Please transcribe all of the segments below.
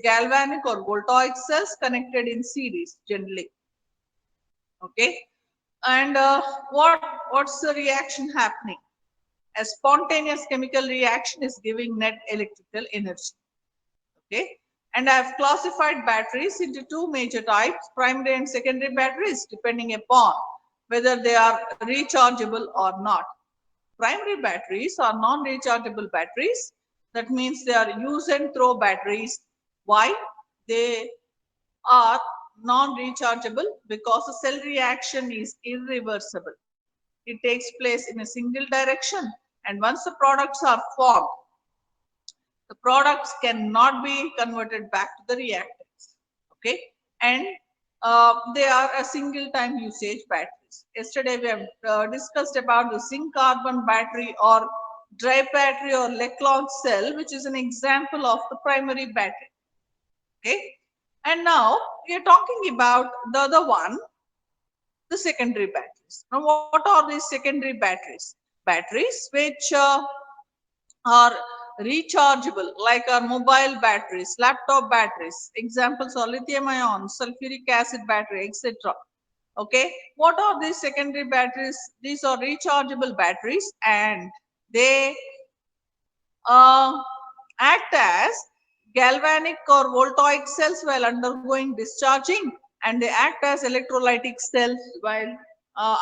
galvanic or voltaic cells connected in series generally. Okay, and what's the reaction happening? A spontaneous chemical reaction is giving net electrical energy. Okay, and I have classified batteries into two major types, primary and secondary batteries, depending upon whether they are rechargeable or not. Primary batteries are non-rechargeable batteries. That means they are use and throw batteries. Why? They are non-rechargeable because the cell reaction is irreversible. It takes place in a single direction, and once the products are formed, the products cannot be converted back to the reactants. Okay, and they are a single time usage batteries. Yesterday we have discussed about the zinc carbon battery or dry battery or Leclanche cell, which is an example of the primary battery. Okay, and now we are talking about the other one, the secondary batteries. Now what are these secondary batteries? Batteries which are rechargeable, like our mobile batteries, laptop batteries. Examples are lithium ion, sulfuric acid battery, etc. Okay, what are these secondary batteries? These are rechargeable batteries, and they act as galvanic or voltaic cells while undergoing discharging, and they act as electrolytic cells while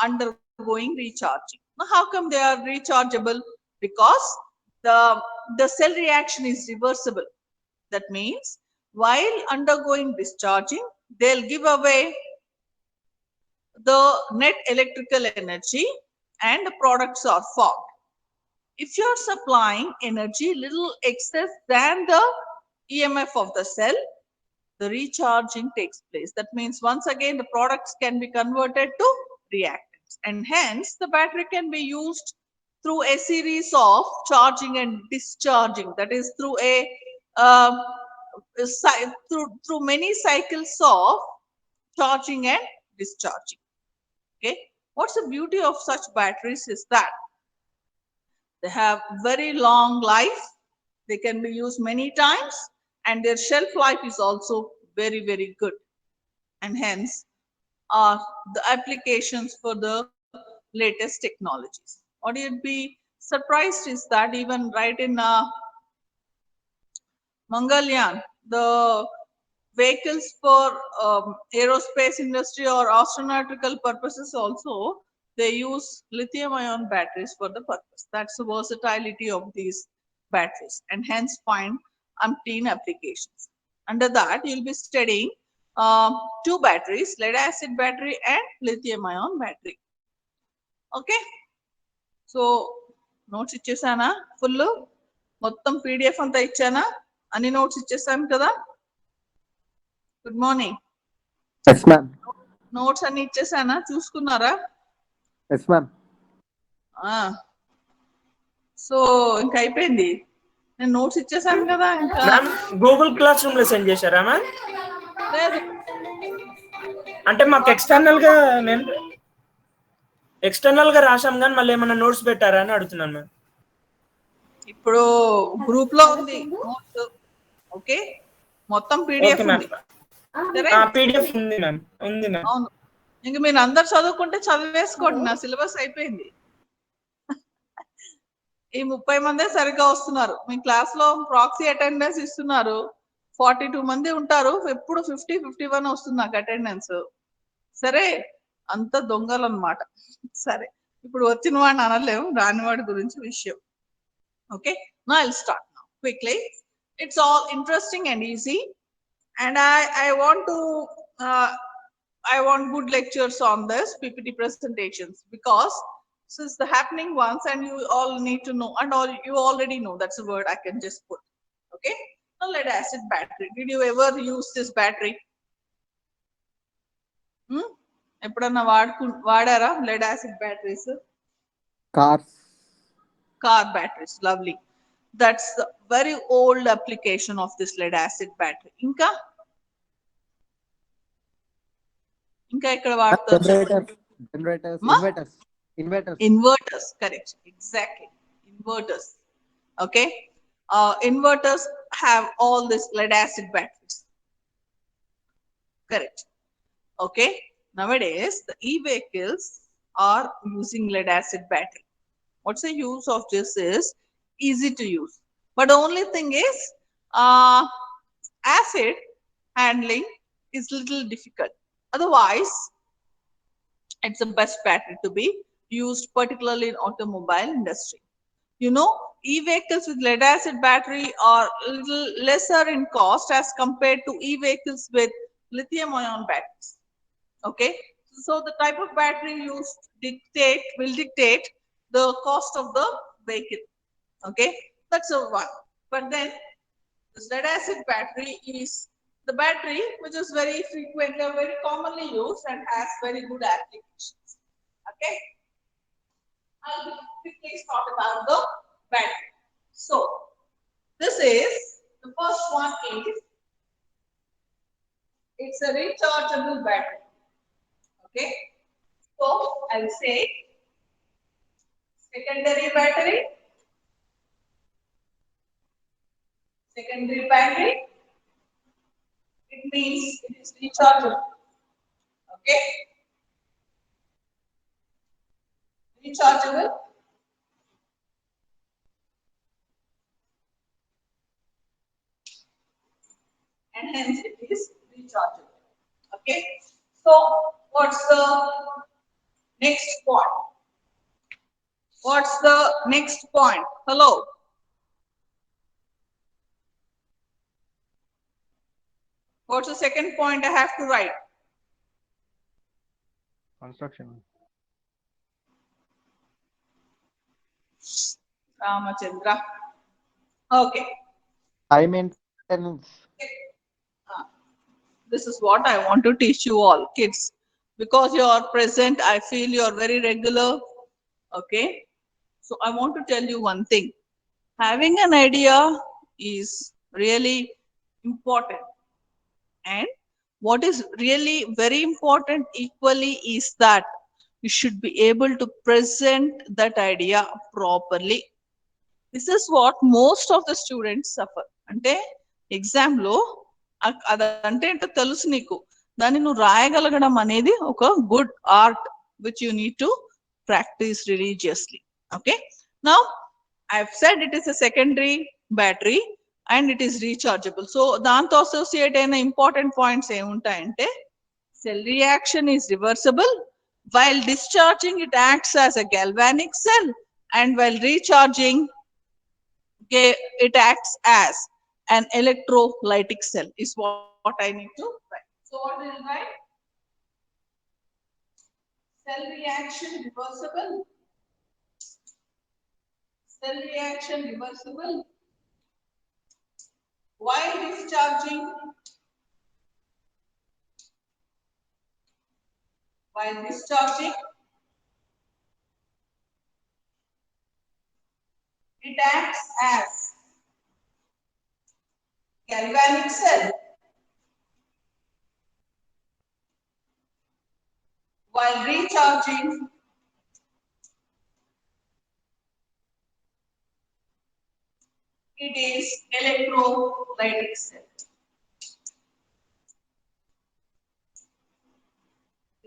undergoing recharging. Now, how come they are rechargeable? Because the cell reaction is reversible. That means while undergoing discharging, they'll give away the net electrical energy and the products are formed. If you're supplying energy little excess than the EMF of the cell, the recharging takes place. That means once again the products can be converted to reactants, and hence the battery can be used through a series of charging and discharging. That is through through many cycles of charging and discharging. Okay, what's the beauty of such batteries is that they have very long life, they can be used many times, and their shelf life is also very good, and hence are the applications for the latest technologies. What you'd be surprised is that even right in Mangalyaan, the vehicles for aerospace industry or astronautical purposes also, they use lithium ion batteries for the purpose. That's the versatility of these batteries, and hence find umpteen applications. Under that, you'll be studying two batteries, lead acid battery and lithium ion battery. Okay, so notes ఇచ్చేసానా full మొత్తం PDF అంతా ఇచ్చానా, అన్ని notes ఇచ్చేసాను కదా. Good morning. Yes ma'am. Notes అన్ని ఇచ్చేసానా, చూసుకున్నారా? Yes ma'am. సో ఇంకా అయిపోయింది, నేను నోట్స్ ఇచ్చేసాను కదా. ఇంకా గూగుల్ క్లాస్ రూమ్ లో సెండ్ చేశారా మ్యామ్? లేదు, అంటే మాకు ఎక్స్టర్నల్ గా రాసాం కానీ మళ్ళీ ఏమైనా నోట్స్ పెట్టారా అని అడుగుతున్నాను మ్యామ్. ఇప్పుడు గ్రూప్ లో ఉంది నోట్స్. ఓకే, మొత్తం పీడిఎఫ్ ఉంది. పీడిఎఫ్ ఉంది మ్యామ్, ఉంది మ్యామ్. అవును, ఇంక మీరు అందరు చదువుకుంటే చదివేసుకోండి, నా సిలబస్ అయిపోయింది. ఈ 30 మందే సరిగ్గా వస్తున్నారు. మీ క్లాస్ లో ప్రాక్సీ అటెండెన్స్ ఇస్తున్నారు, 42 మంది ఉంటారు, ఎప్పుడు 50-51 వస్తుంది నాకు అటెండెన్స్. సరే, అంత దొంగలు అన్నమాట. సరే, ఇప్పుడు వచ్చిన వాడిని అనలేము, రాని వాడి గురించి విషయం. Okay, now I'll start now quickly. It's all interesting and easy, and I want good lectures on this PPT presentations, because this is the happening once and you all need to know, and all you already know, that's a word I can just put. Okay, now lead acid battery. Did you ever use this battery? ఎప్పుడన్నా వాడారా lead acid batteries? Car batteries, lovely. That's the very old application of this lead acid battery. ఇంకా ఇక్కడ వాడతారు inverters. Correct, exactly, inverters. Okay, inverters have all this lead acid batteries. Correct. Okay. Nowadays, the e-vehicles are using lead acid battery. What's the use of this is easy to use. But the only thing is, acid handling is little difficult. Otherwise, it's the best battery to be used, particularly in automobile industry. You know, e-vehicles with lead acid battery are a little lesser in cost as compared to e-vehicles with lithium ion batteries. Okay, so the type of battery used will dictate the cost of the vehicle. Okay, that's a one. But then this lead acid battery is the battery which is very frequently or very commonly used and has very good applications. Okay, I'll quickly talk about the battery. So this is the first one is it's a rechargeable battery. Okay, so I'll say secondary battery. Secondary battery, it means it is rechargeable. Okay, rechargeable. And hence it is rechargeable. Okay, so what's the next point? What's the next point? Hello. What's the second point I have to write? Construction. Ramachandra. Okay. High maintenance. This is what I want to teach you all, kids. Because you are present, I feel you are very regular. Okay. So I want to tell you one thing. Having an idea is really important. And what is really very important equally is that you should be able to present that idea properly. This is what most of the students suffer. అంటే exam లో అదంటే ఏంటో తెలుసు నీకు, దాన్ని నువ్వు రాయగలగడం అనేది ఒక good art which you need to practice religiously. Okay, now I've said it is a secondary battery and it is rechargeable. So దాంతో అసోసియేట్ అయిన ఇంపార్టెంట్ పాయింట్స్ ఏముంటాయంటే cell reaction is reversible, while discharging it acts as a galvanic cell, and while recharging it acts as an electrolytic cell is what I need to write. So what will I write? Cell reaction reversible. Cell reaction reversible. While discharging it acts as galvanic cell, while recharging it is electrolytic cell.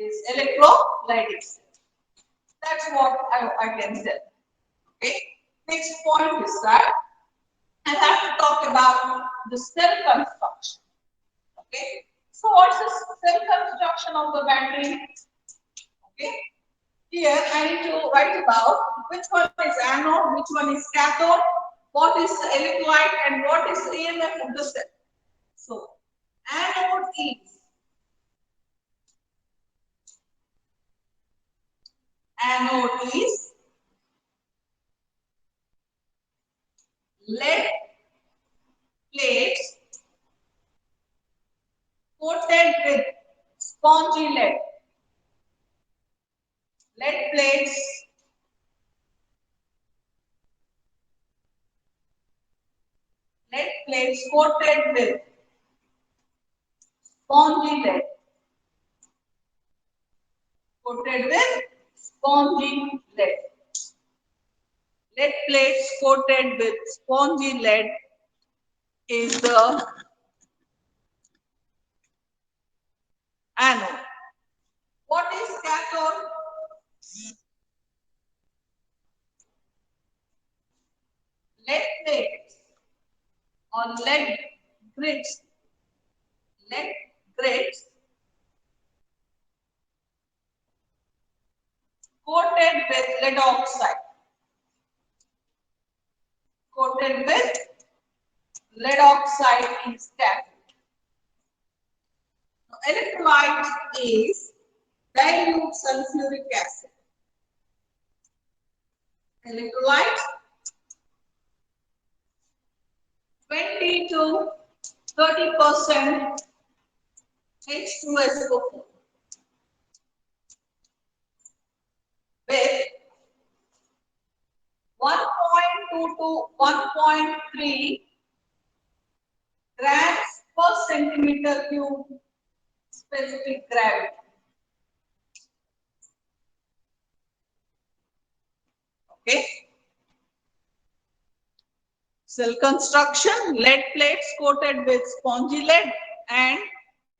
Is electrolytic cell. That's what I can tell. Okay. Next point is that I have to talk about the cell construction. Okay. So what's the cell construction of the battery? Okay. Here I need to write about which one is anode, which one is cathode, what is the electrolyte, and what is the EMF of the cell. So anode is lead plates coated with spongy lead. Lead plates coated with spongy lead. Coated with spongy lead. Lead plates coated with spongy lead is the anode. What is cathode? Lead plates or lead grids coated with lead oxide. Coated with lead oxide is cathode. Electrolyte is dilute sulfuric acid. Electrolyte 20 to 30% H2SO4 with 1.2 to 1.3 grams per centimeter cube specific gravity. Okay. Cell construction, lead plates coated with spongy lead, and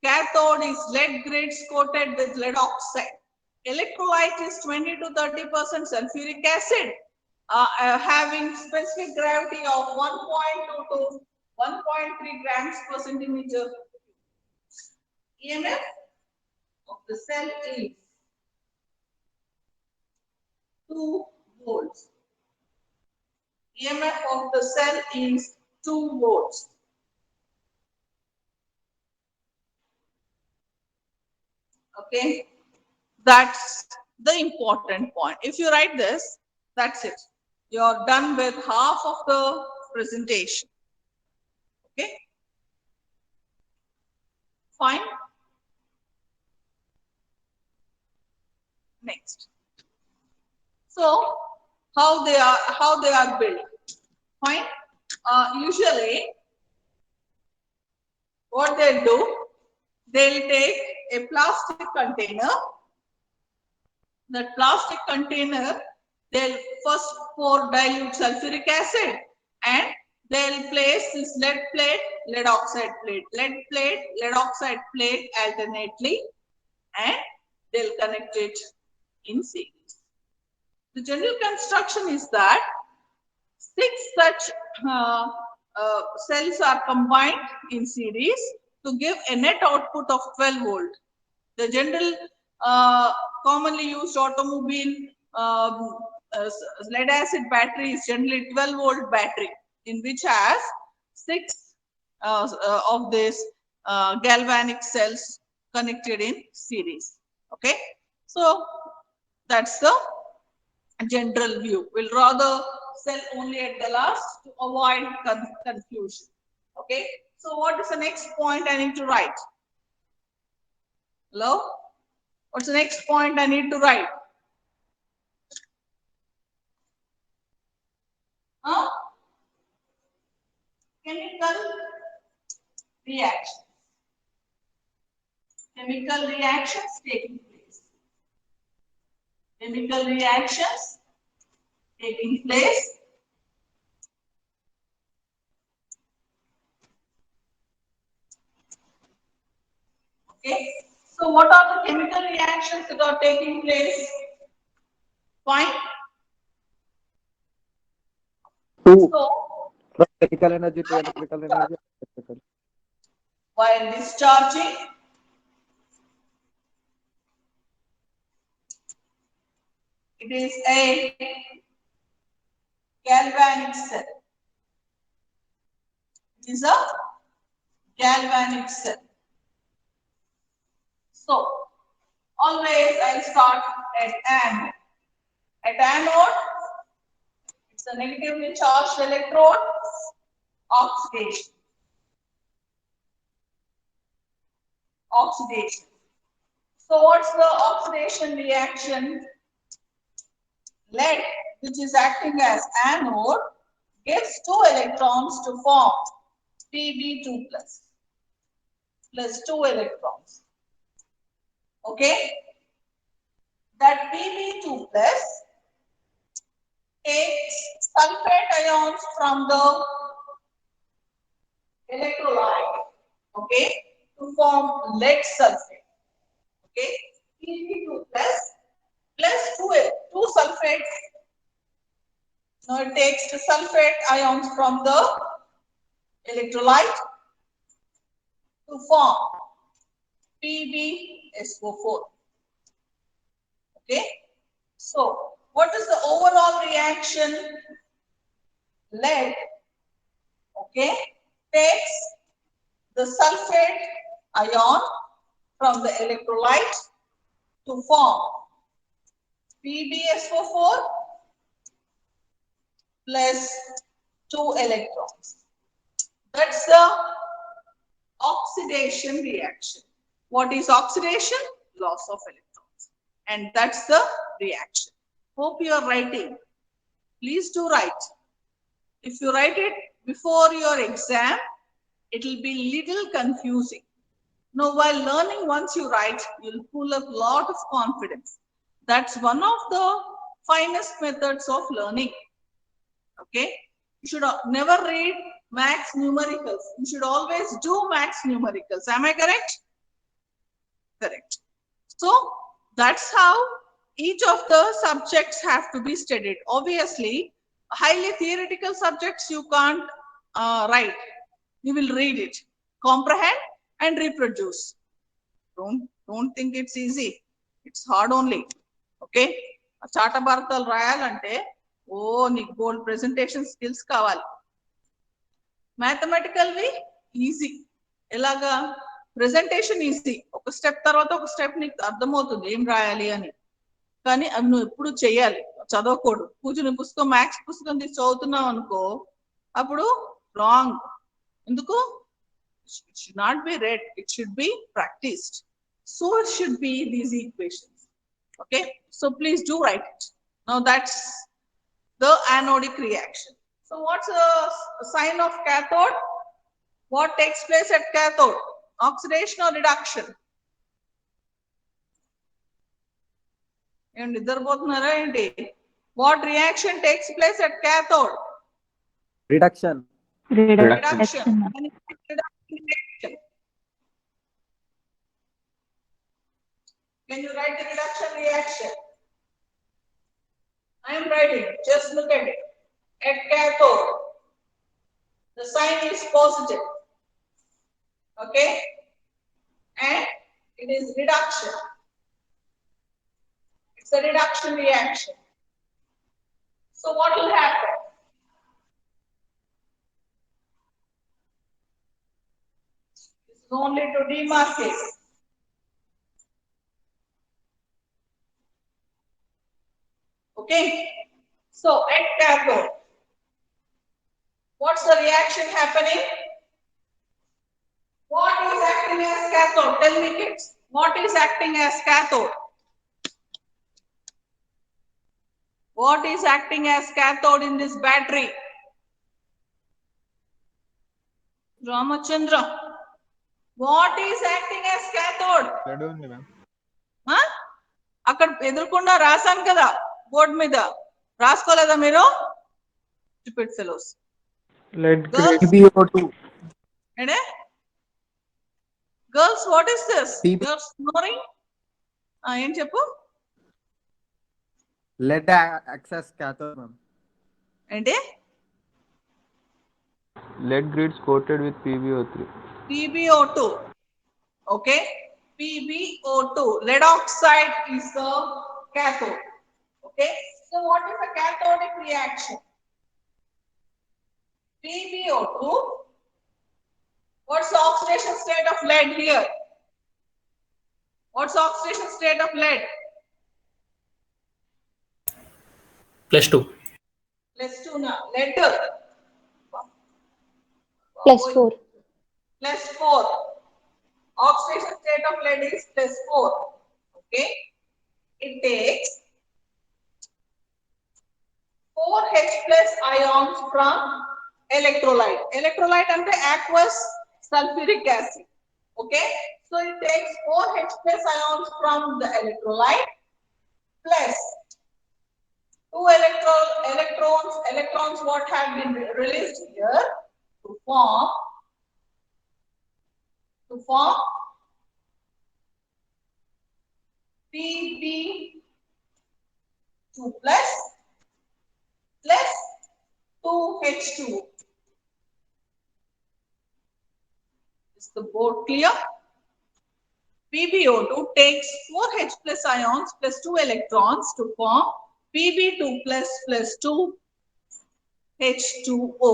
cathode is lead grids coated with lead oxide. Electrolyte is 20 to 30% sulfuric acid, having specific gravity of 1.2 to 1.3 grams per centimeter. EMF of the cell is 2 volts. EMF of the cell is 2 volts. Okay, that's the important point. If you write this, that's it. You're done with half of the presentation. Okay, fine. Next. So, how they are built? Fine. Usually, what they do, they'll take a plastic container. That plastic container, they'll first pour dilute sulfuric acid, and they'll place this lead plate, lead oxide plate, lead plate, lead oxide plate alternately, and they'll connect it in series. The general construction is that 6 such cells are combined in series to give a net output of 12 volt. The general commonly used automobile lead acid battery is generally 12 volt battery, in which has 6 of these galvanic cells connected in series. Okay, so that's the general view. We'll draw the cell only at the last to avoid confusion. Okay, so what is the next point I need to write? Hello? What's the next point I need to write? Huh? Chemical reactions. Chemical reactions taking place. Chemical reactions taking place. Okay. So what are the chemical reactions that are taking place? Fine. Two. So From chemical energy to electrical energy. Electrical. while discharging, it is a galvanic cell. It is a galvanic cell. So always I'll start at anode. At anode, it's a negatively charged electrode, oxidation. Oxidation. So what's the oxidation reaction? Lead, which is acting as anode, gives 2 electrons to form Pb2 plus 2 electrons. Okay? That Pb2 plus takes sulfate ions from the electrolyte, okay, to form lead sulfate. Okay, Pb2 plus two sulfates. Now it takes the sulfate ions from the electrolyte to form PbSO4. Okay, so what is the overall reaction? Lead, okay, takes the sulfate ion from the electrolyte to form PbSO4 plus 2 electrons. That's the oxidation reaction. What is oxidation? Loss of electrons. And that's the reaction. Hope you are writing. Please do write. If you write it before your exam, it will be little confusing. Now, while learning, once you write, you'll pull up a lot of confidence. That's one of the finest methods of learning. Okay? You should never read max numericals. You should always do max numericals. Am I correct? Correct. So, that's how each of the subjects have to be studied. Obviously, highly theoretical subjects you can't write. You will read it, comprehend and reproduce. Don't think it's easy. It's hard only. Okay? చాట భారతాలు రాయాలంటే నీకు బోల్డ్ presentation skills కావాలి. మ్యాథమెటికల్వి easy. ఎలాగా? Presentation easy. ఒక step తర్వాత ఒక step నీకు అర్థమవుతుంది ఏం రాయాలి అని. కానీ అవి నువ్వు ఎప్పుడు చేయాలి, చదవకూడదు. కూర్చుని పుస్తకం మ్యాథ్స్ పుస్తకం తీసి చదువుతున్నావు అనుకో, అప్పుడు రాంగ్. ఎందుకు? It should not be read, it should be practiced. So it should be these equations. Okay, so please do write it. Now that's the anodic reaction. So what's the sign of cathode? What takes place at cathode? Oxidation or reduction? And what reaction takes place at cathode? Reduction. Reduction. Can you write the reduction reaction? I am writing. Just look at it. At cathode, the sign is positive. Okay? And it is reduction. It's a reduction reaction. So what will happen? This is only to demarcate. Okay, so at cathode, what's the reaction happening? What is acting as cathode? Tell me, kids. What is acting as cathode? What is acting as cathode in this battery? Ramachandra. What is acting as cathode? అక్కడ ఎదుర్కొండా రాసాను కదా board మీద, రాసుకోలేదా మీరు? Stupid fellows. PbO2. Girls, what is this? You're snoring? ఏం చెప్పు? Lead access cathode, ma'am. ఏంటి? Lead grids coated with PbO3. PbO2. Okay. PbO2. Lead oxide is the cathode. Okay. So what is the cathodic reaction? PbO2. What's the oxidation state of lead here? What's the oxidation state of lead? +2. +2 now. Lead. +4. +4. Oxidation state of lead is +4. Okay. It takes 4 H plus ions from electrolyte. Electrolyte ante aqueous sulfuric acid. Okay. So it takes 4 H plus ions from the electrolyte plus 2 electrons what have been released here to form to form Pb2 plus 2H2. Is the board clear? PbO2 takes 4H plus ions plus 2 electrons to form Pb2 plus 2 H2O.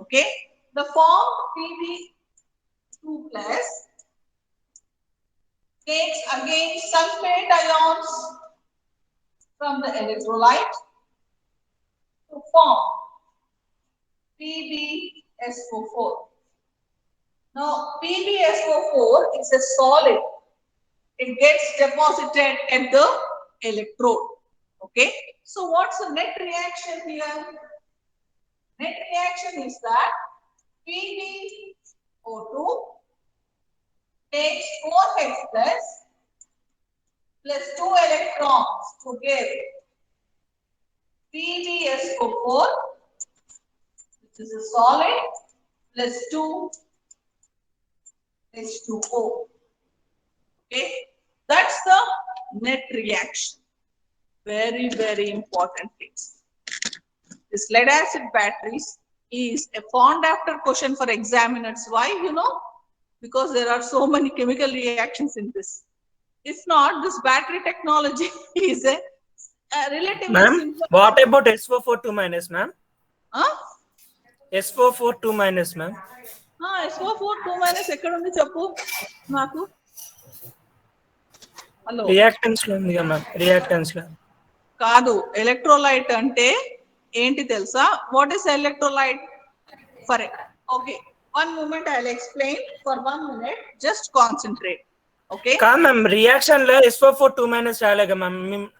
Okay. The form Pb2 plus takes again sulfate ions from the electrolyte to form PbSO4. Now, PbSO4 is a solid. It gets deposited at the electrode. Okay. So, what's the net reaction here? Net reaction is that PbO2 takes 4H plus 2 electrons to give PbSO4, which is a solid, plus 2 H2O. Okay, that's the net reaction. Very, very important things. This lead acid batteries is a fond after question for examiners. Why? You know, because there are so many chemical reactions in this. If not, this battery technology is a relatively Ma'am, simple. what about SO4 2 minus, ma'am? Huh? SO4 2 minus, ma'am. SO4 2 minus ఎక్కడ ఉంది చెప్పు నాకు. Hello, reactance లో ఉంది కదా ma'am, reactance లో కాదు, electrolyte అంటే ఏంటి తెలుసా? What is electrolyte? For okay, 1 moment I'll explain. For 1 minute just concentrate. Okay, కాదు మ్యామ్, రియాక్షన్ లో SO4 2 minus రాలేగా మ్యామ్,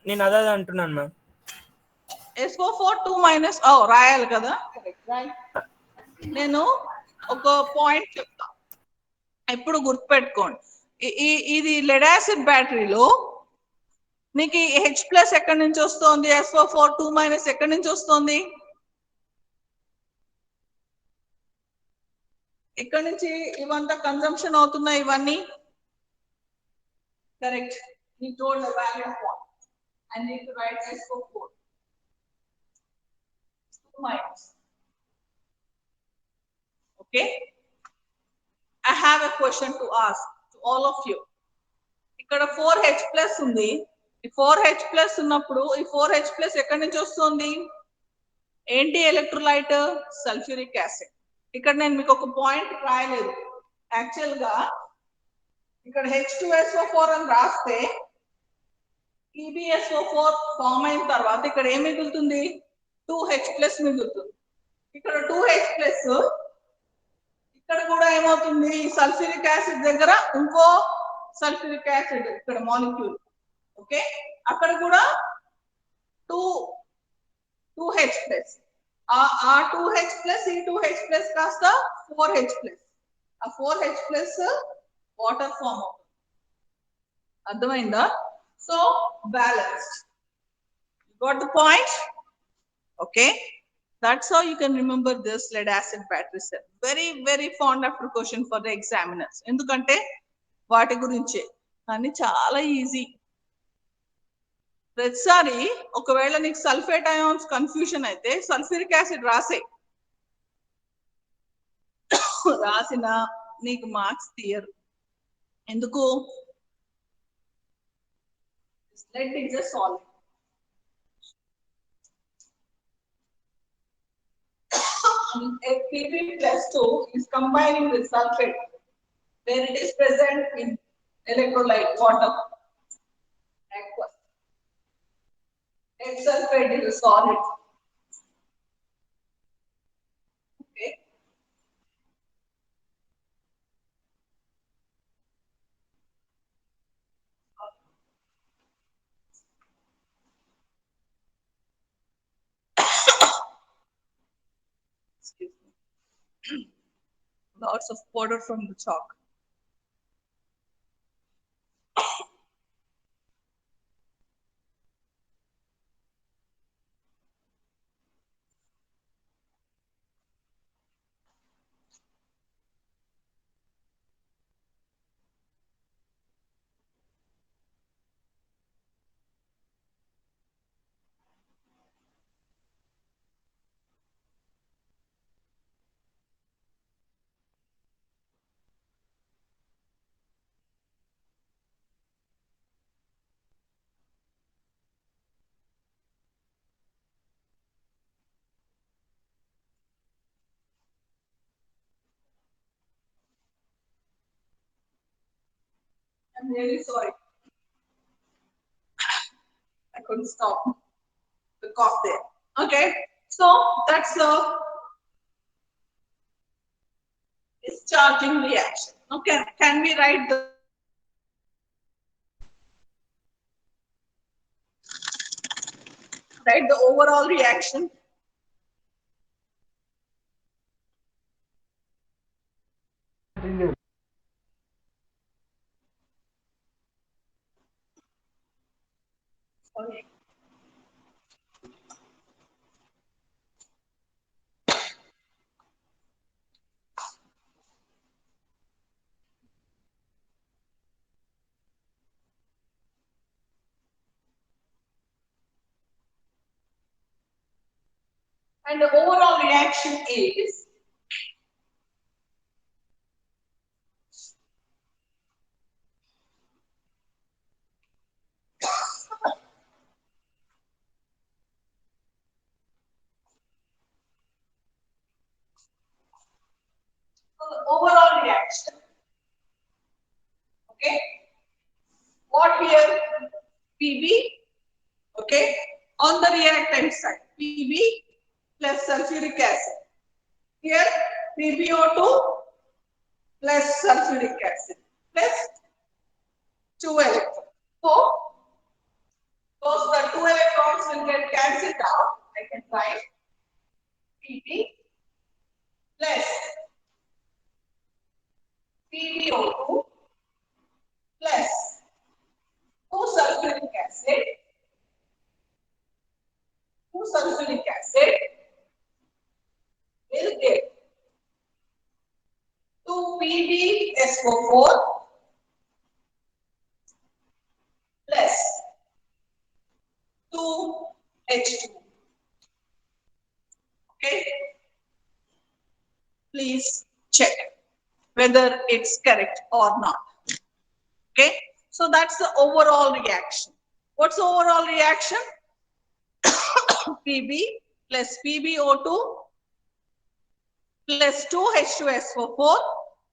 నేను అదే అంటున్నాను మ్యామ్. SO4 2 minus రాయాలి కదా. నేను ఒక పాయింట్ చెప్తా, ఎప్పుడు గుర్తుపెట్టుకోండి. ఇది లెడ్ యాసిడ్ బ్యాటరీలో నీకు H ప్లస్ ఎక్కడి నుంచి వస్తుంది, SO4 2 మైనస్ ఎక్కడి నుంచి వస్తుంది? ఇక్కడ నుంచి ఇవంతా కన్జంప్షన్ అవుతున్నాయి ఇవన్నీ. Correct. You told the value of what? I need to write SO4 2 minus. Okay. I have a question to ask to all of you. ఇక్కడ 4H plus ఉంది. ఈ 4H plus ఉన్నప్పుడు ఈ 4H plus ఎక్కడి నుంచి వస్తుంది? ఏంటి ఎలక్ట్రోలైట్? Sulphuric acid. ఇక్కడ నేను మీకు ఒక పాయింట్ రాయలేదు. యాక్చువల్ గా ఇక్కడ H2SO4 అని రాస్తే PbSO4 ఫామ్ అయిన తర్వాత ఇక్కడ ఏం మిగులుతుంది? 2H plus మిగులుతుంది. ఇక్కడ 2H plus, ఇక్కడ కూడా ఏమవుతుంది? సల్ఫ్యూరిక్ యాసిడ్ దగ్గర ఇంకో సల్ఫ్యూరిక్ యాసిడ్ ఇక్కడ మాలిక్యూల్. ఓకే, అక్కడ కూడా 2H ప్లస్, ఆ 2H ప్లస్ ఈ 2H ప్లస్ కాస్త 4H ప్లస్, ఆ 4H ప్లస్ వాటర్ ఫామ్ అవుతుంది. అర్థమైందా? So balanced. Got the point? Okay. That's how you can remember this lead acid battery cell. Very, very fond after question for the examiners. ఎందుకంటే వాటి గురించే, కానీ చాలా easy. ప్రతిసారి ఒకవేళ నీకు సల్ఫేట్ అయాన్స్ కన్ఫ్యూషన్ అయితే సల్ఫ్యూరిక్ యాసిడ్ రాసిన నీకు మార్క్స్ తీయరు. ఎందుకు? lead is a solid. Pb plus 2 is combining with sulfate where it is present in electrolyte water. Aqueous. Lead sulfate is a solid. Okay. Excuse me. Lots of powder from the chalk. I'm really sorry. I couldn't stop the cough there. Okay, so that's the discharging reaction. Okay, can we write the overall reaction? Okay. And the overall reaction is the overall reaction. Okay, what here? Pb. Okay, on the reactant side, Pb plus sulfuric acid. Here, PbO2 plus sulfuric acid plus 2 electrons. So, those the 2 electrons will get cancelled out. I can write Pb plus PbO2 plus 2 sulfuric acid. 2 sulfuric acid will give 2 PbSO4 plus 2 H2. Okay, please check whether it's correct or not. Okay, so that's the overall reaction. What's the overall reaction? Pb plus PbO2 plus 2H2SO4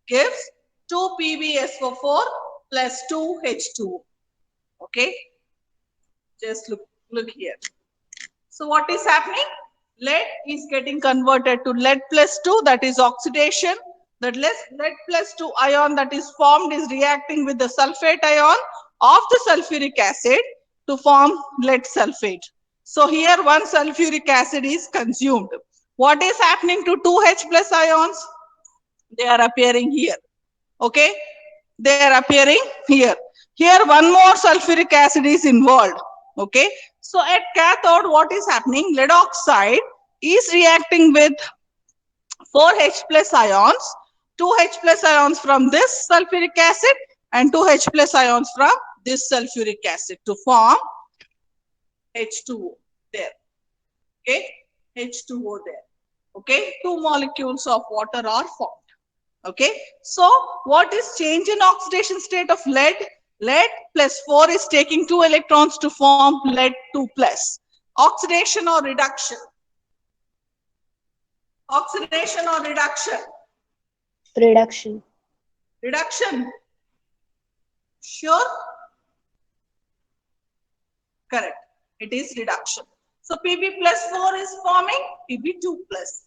gives 2 PbSO4 plus 2 H2O. Okay, just look here. So what is happening? Lead is getting converted to lead plus 2, that is oxidation. That lead plus 2 ion that is formed is reacting with the sulfate ion of the sulfuric acid to form lead sulfate. So here one sulfuric acid is consumed. What is happening to 2H plus ions? They are appearing here. Okay, they are appearing here. Here one more sulfuric acid is involved. Okay, so at cathode what is happening? Lead oxide is reacting with 4H plus ions, 2H plus ions from this sulfuric acid and 2H plus ions from this sulfuric acid to form H2O there. Okay, H2O there. Okay, 2 molecules of water are formed. Okay, so what is change in oxidation state of lead? Lead plus 4 is taking 2 electrons to form lead 2 plus. Oxidation or reduction? Oxidation or reduction? Reduction. Reduction. Sure? Correct. It is reduction. So Pb plus 4 is forming Pb2 plus.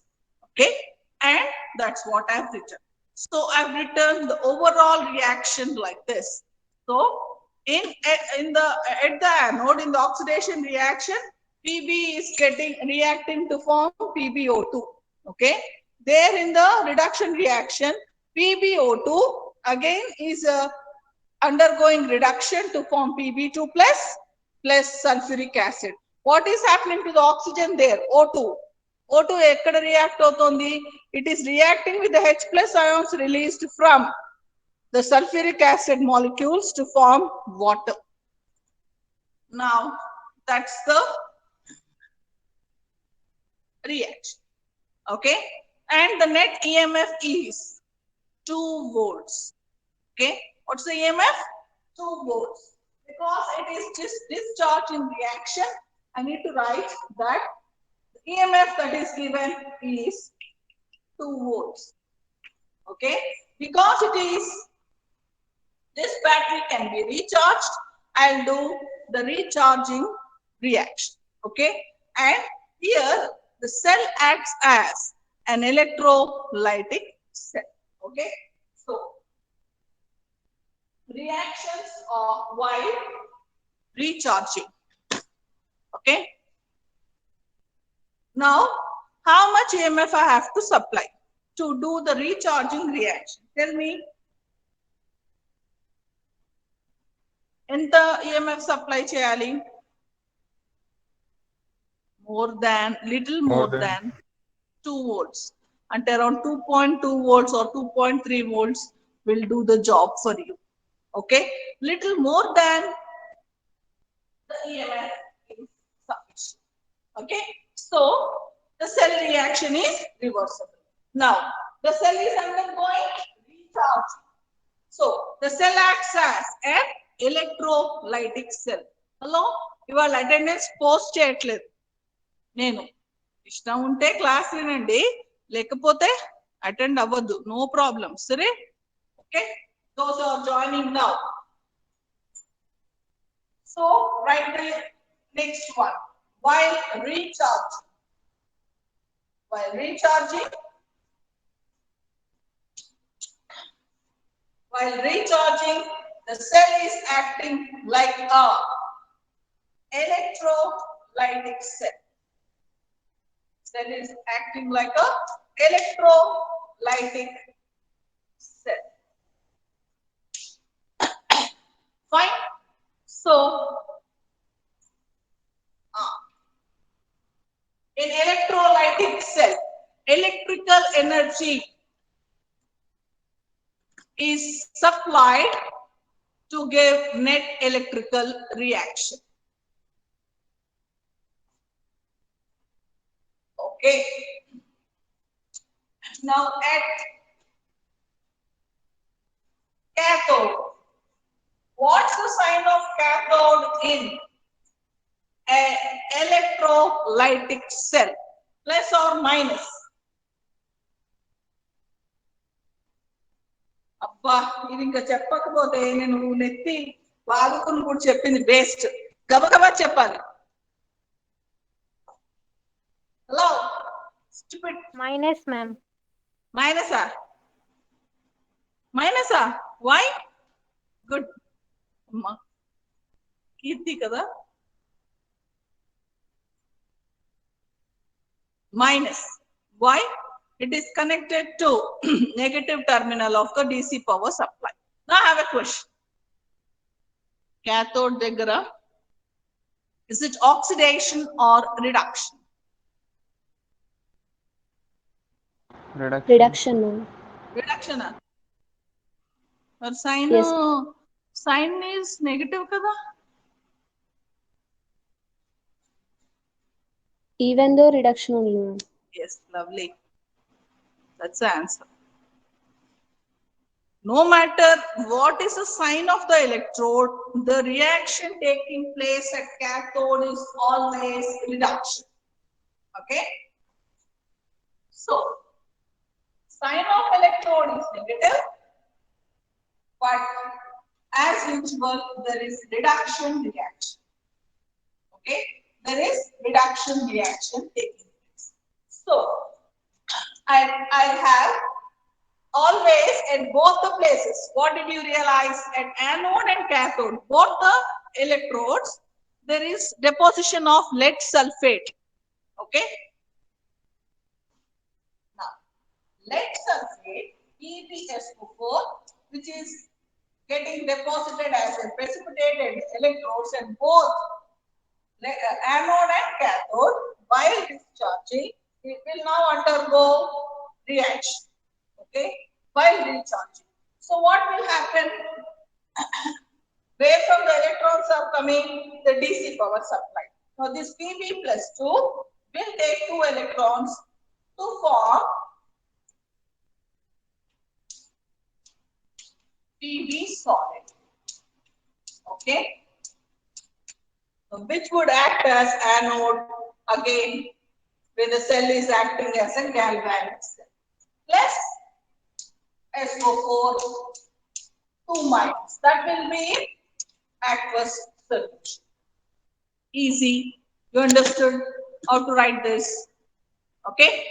Okay, and that's what I've written. So I've written the overall reaction like this. So at the anode, in the oxidation reaction, Pb is reacting to form PbO2. Okay, there in the reduction reaction, PbO2 again is undergoing reduction to form Pb2 plus sulfuric acid. What is happening to the oxygen there? O2. O2 ekkada react avutundi? It is reacting with the H plus ions released from the sulfuric acid molecules to form water. Now, that's the reaction. Okay, and the net EMF is 2 volts. Okay, what's the EMF? 2 volts. Because it is just discharge in reaction, I need to write that the EMF that is given is 2 volts. Okay, because it is this battery can be recharged, I'll do the recharging reaction. Okay, and here the cell acts as an electrolytic cell. Okay, so reactions while recharging. Okay, now how much EMF I have to supply to do the recharging reaction? Tell me. ఎంత EMF supply చేయాలి? Little more than 2 volts. And around 2.2 volts or 2.3 volts will do the job for you. Okay, little more than the EMF is sufficient. Okay, so the cell reaction is reversible. Now the cell is undergoing recharge. So the cell acts as an electrolytic cell. Hello, ఇవాళ attendance post చేయట్లేదు నేను. ఇష్టం ఉంటే class వినండి, లేకపోతే attend అవ్వద్దు, no problem. సరే, okay, those are joining now. So write the next one. While recharging, the cell is acting like a electrolytic cell. Cell is acting like a electrolytic cell. Fine. So in electrolytic cell, electrical energy is supplied to give net electrical reaction. Okay. Now at cathode, what's the sign of cathode in an electrolytic cell? Plus or minus? అబ్బా, ఇది ఇంకా చెప్పకపోతే నేను నెత్తి వాదుకుని కూడా చెప్పింది best. గబగబా చెప్పాలి. Hello, stupid. Minus, ma'am. మైనసా? మైనసా? వై? గుడ్ అమ్మా, కీర్తి కదా. Minus. Why? It is connected to negative terminal of the DC power supply. Now I have a question. Cathode దగ్గర, is it oxidation or reduction? Reduction, ma'am. Reduction. But sign, Yes. sign is negative kada? Even though reduction only, ma'am. Yes, lovely. That's the answer. No matter what is the sign of the electrode, the reaction taking place at cathode is always reduction. Okay? So, sign of electrode is negative, but as usual, there is reduction reaction. Okay? There is reduction reaction taking place. So, I have always at both the places, what did you realize? At anode and cathode, both the electrodes, there is deposition of lead sulfate. Okay? Now, lead sulfate, PbSO4, which is getting deposited as a precipitated electrodes at both anode and cathode, while discharging, it will now undergo reaction. Okay, while recharging. So what will happen? Where from the electrons are coming? The DC power supply. Now this Pb plus 2 will take 2 electrons to form Pb solid. Okay, so which would act as anode again when the cell is acting as a galvanic cell. Plus SO4 2 minus. That will be aqueous solution. Easy. You understood how to write this. Okay.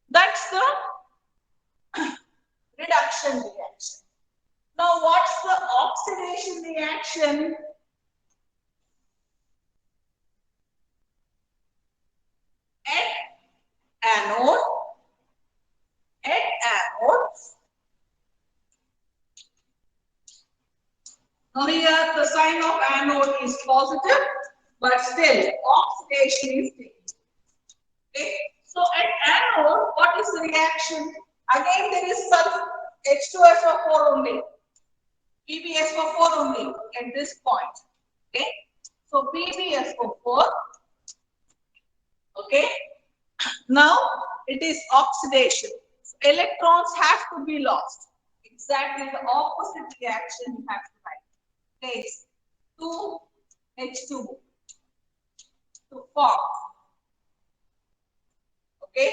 That's the reduction reaction. Now, what's the oxidation reaction? At anode. Now here the sign of anode is positive, but still oxidation is taken. Okay. So at anode, what is the reaction? Again, there is some H2SO4 only, PbSO4 only at this point. Okay. So PbSO4. Okay. Now it is oxidation. So electrons have to be lost. Exactly the opposite reaction you have to write. Takes 2H2 to form. Okay.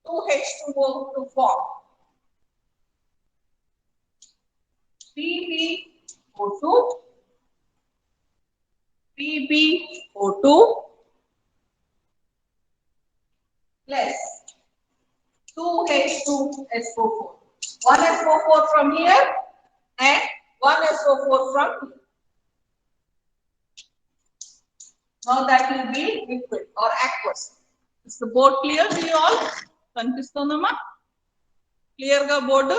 2H2O to form. PbO2. PbO2 plus 2H2SO4. One SO4 from here and one SO4 from here. Now that will be liquid or aqueous. Is the board clear to you all? Kanpistundamma? Clear ga board?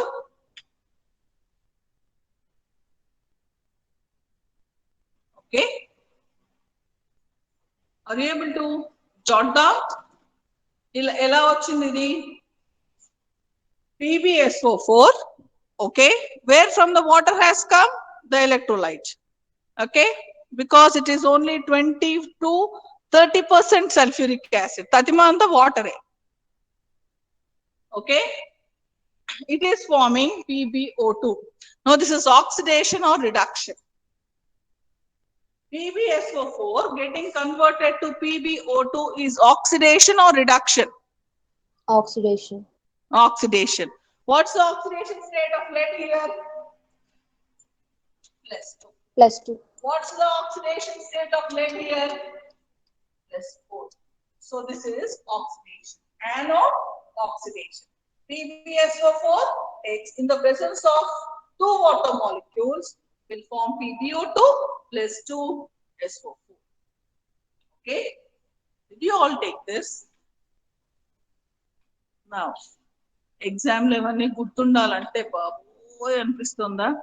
Okay. Are you able to jot down? Ela vachindi idi PbSO4. Okay. Where from the water has come? The electrolyte. Okay. Because it is only 20 to 30% sulfuric acid. Tatima anta water. Okay. It is forming PbO2. Now this is oxidation or reduction. PbSO4 getting converted to PbO2 is oxidation or reduction? Oxidation. Oxidation. What's the oxidation state of lead here? +2. +2. What's the oxidation state of lead here? +4. So this is oxidation. Anode oxidation. PbSO4 takes in the presence of 2 water molecules will form PbO2 plus 2SO4. Okay. Did you all take this? Now, exam levani guttundalante baboy anpistunda.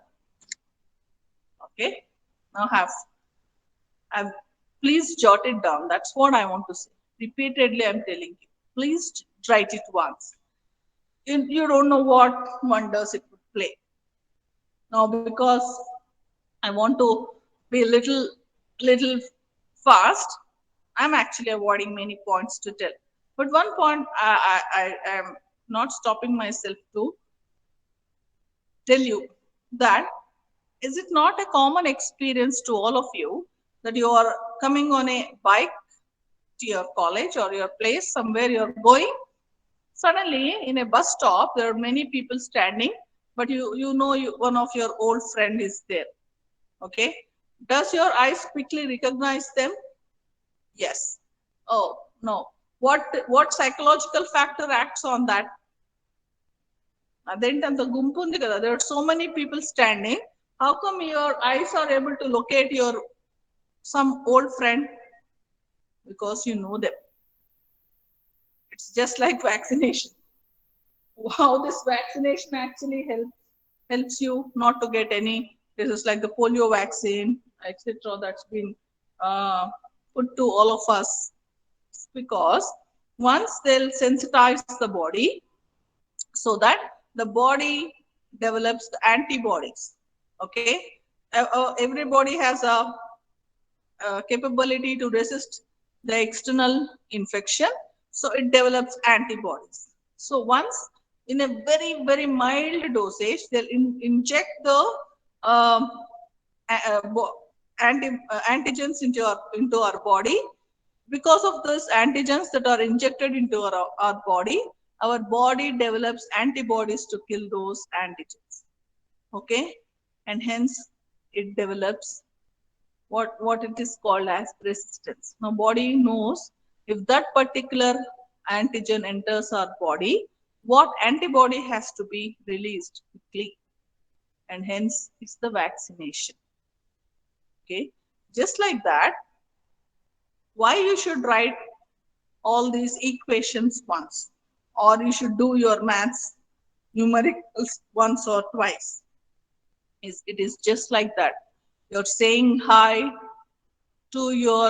Okay. Now please jot it down. That's what I want to say. Repeatedly, I'm telling you. Please write it once. You don't know what wonders it would play. Now, because I want to be a little fast, I'm actually avoiding many points to tell. But one point I am not stopping myself to tell you that is it not a common experience to all of you that you are coming on a bike to your college or your place, somewhere you're going? Suddenly, in a bus stop, there are many people standing, but you know one of your old friend is there. Okay. Does your eyes quickly recognize them? Yes. Oh, no. What psychological factor acts on that? There are so many people standing. How come your eyes are able to locate some old friend? Because you know them. It's just like vaccination. How this vaccination actually helps you not to get any. This is like the polio vaccine, etc. That's been put to all of us. Because once they'll sensitize the body so that the body develops the antibodies. Okay. Everybody has a capability to resist the external infection. So it develops antibodies. So once in a very, very mild dosage, they'll inject the antigens into our body. Because of those antigens that are injected into our body develops antibodies to kill those antigens. Okay, and hence it develops what it is called as resistance. Now body knows if that particular antigen enters our body, what antibody has to be released quickly, and hence it's the vaccination. Okay, just like that, why you should write all these equations once, or you should do your maths numericals once or twice. It is just like that. You're saying hi to your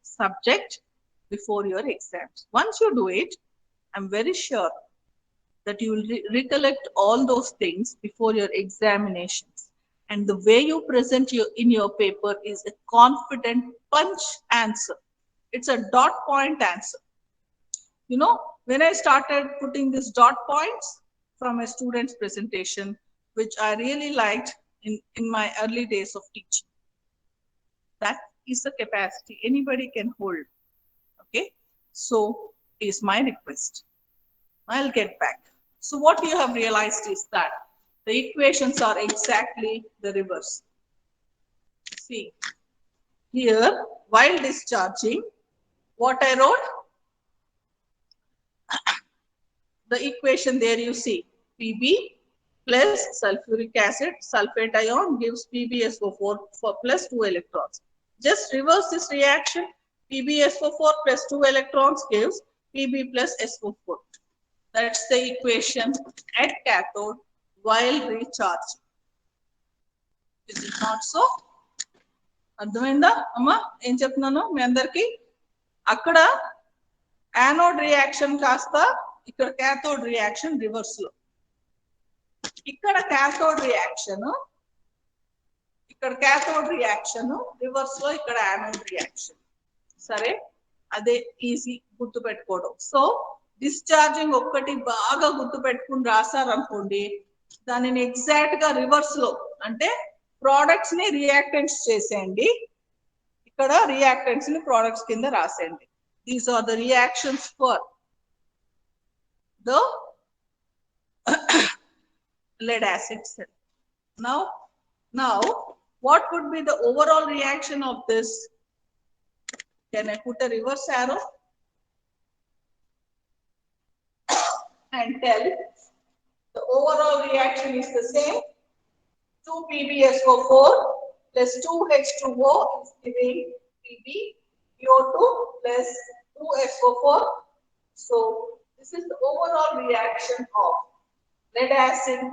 subject before your exams. Once you do it, I'm very sure that you will recollect all those things before your examinations. And the way you present in your paper is a confident punch answer. It's a dot point answer. You know, when I started putting these dot points from a student's presentation, which I really liked in my early days of teaching, that is the capacity anybody can hold. Okay, so is my request. I'll get back. So what you have realized is that the equations are exactly the reverse. See, here, while discharging, what I wrote, the equation there you see, Pb plus sulfuric acid, sulfate ion gives PbSO4 for plus 2 electrons. Just reverse this reaction, PbSO4 plus 2 electrons gives Pb plus SO4. That's the equation at cathode while recharging. Is it not so? అర్థమైందా అమ్మా ఏం చెప్తున్నాను మీ అందరికి? అక్కడ anode reaction కాస్త ఇక్కడ cathode reaction reverse లో. ఇక్కడ క్యాథోడ్ రియాక్షన్ రివర్స్ లో, ఇక్కడ యానోడ్ రియాక్షన్. సరే, అదే ఈజీ గుర్తు పెట్టుకోవడం. సో డిశ్చార్జింగ్ ఒక్కటి బాగా గుర్తు పెట్టుకుని రాసారనుకోండి, దానిని ఎగ్జాక్ట్ గా రివర్స్ లో, అంటే ప్రోడక్ట్స్ ని రియాక్టెంట్స్ చేసేయండి, ఇక్కడ రియాక్టెంట్స్ ని ప్రోడక్ట్స్ కింద రాసేయండి. These are the reactions for the lead acid cell. Now what would be the overall reaction of this? Can I put a reverse arrow and tell the overall reaction is the same? 2 PbSO4 plus 2 H2O is giving PbO2 plus 2 SO4. So this is the overall reaction of lead acid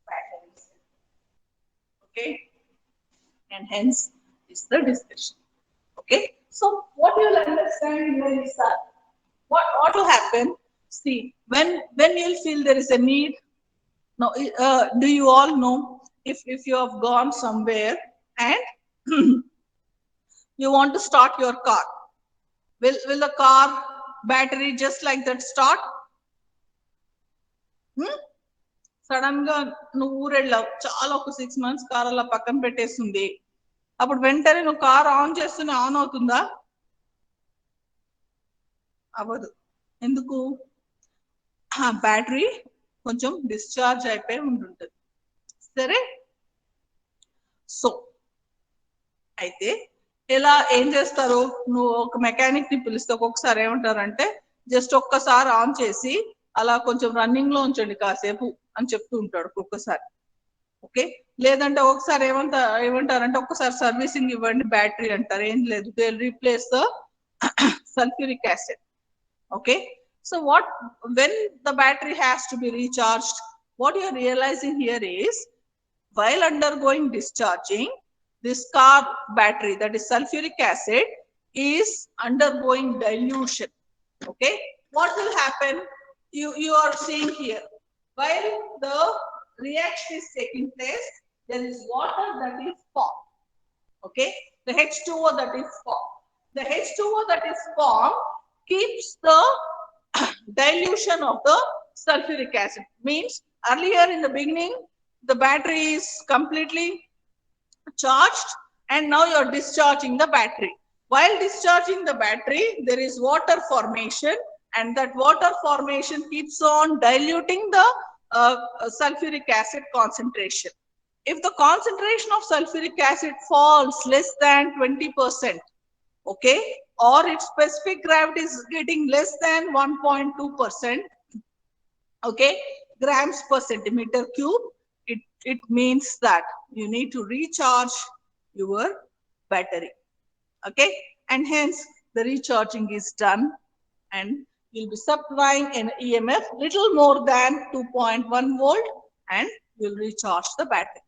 batteries. Okay, and hence is the discussion. Okay, so what you will understand here is that what will happen. See, when you'll feel there is a need. Now, do you all know if you have gone somewhere and you want to start your car, will the car battery just like that start? Sudden గా నువ్వు ఊరెళ్ళావు, చాలా ఒక 6 months car అలా పక్కన పెట్టేస్తుంది, అప్పుడు వెంటనే నువ్వు కార్ ఆన్ చేస్తూనే ఆన్ అవుతుందా? అవ్వదు. ఎందుకు? బ్యాటరీ కొంచెం డిశ్చార్జ్ అయిపోయి ఉంటుంటుంది. సరే, సో అయితే ఎలా ఏం చేస్తారు? నువ్వు ఒక మెకానిక్ ని పిలిస్తే ఒక్కొక్కసారి ఏమంటారంటే జస్ట్ ఒక్కసారి ఆన్ చేసి అలా కొంచెం రన్నింగ్ లో ఉంచండి కాసేపు అని చెప్తూ ఉంటాడు ఒక్కొక్కసారి. ఓకే, లేదంటే ఒకసారి ఏమంటారంటే ఒక్కసారి సర్వీసింగ్ ఇవ్వండి బ్యాటరీ అంటారు. ఏం లేదు, they replace the sulfuric acid. Okay, so when the battery has to be recharged, what you are realizing here is while undergoing discharging, this car battery, that is sulfuric acid, is undergoing dilution. Okay, what will happen? You are seeing here, while the reaction is taking place, there is water that is formed. Okay, the H2O that is formed. The H2O that is formed keeps the dilution of the sulfuric acid. Means earlier in the beginning, the battery is completely charged and now you are discharging the battery. While discharging the battery, there is water formation and that water formation keeps on diluting the sulfuric acid concentration. If the concentration of sulfuric acid falls less than 20%, okay, or its specific gravity is getting less than 1.2%, okay, grams per centimeter cube, it means that you need to recharge your battery, okay, and hence the recharging is done, and you'll be supplying an EMF little more than 2.1 volt, and you'll recharge the battery.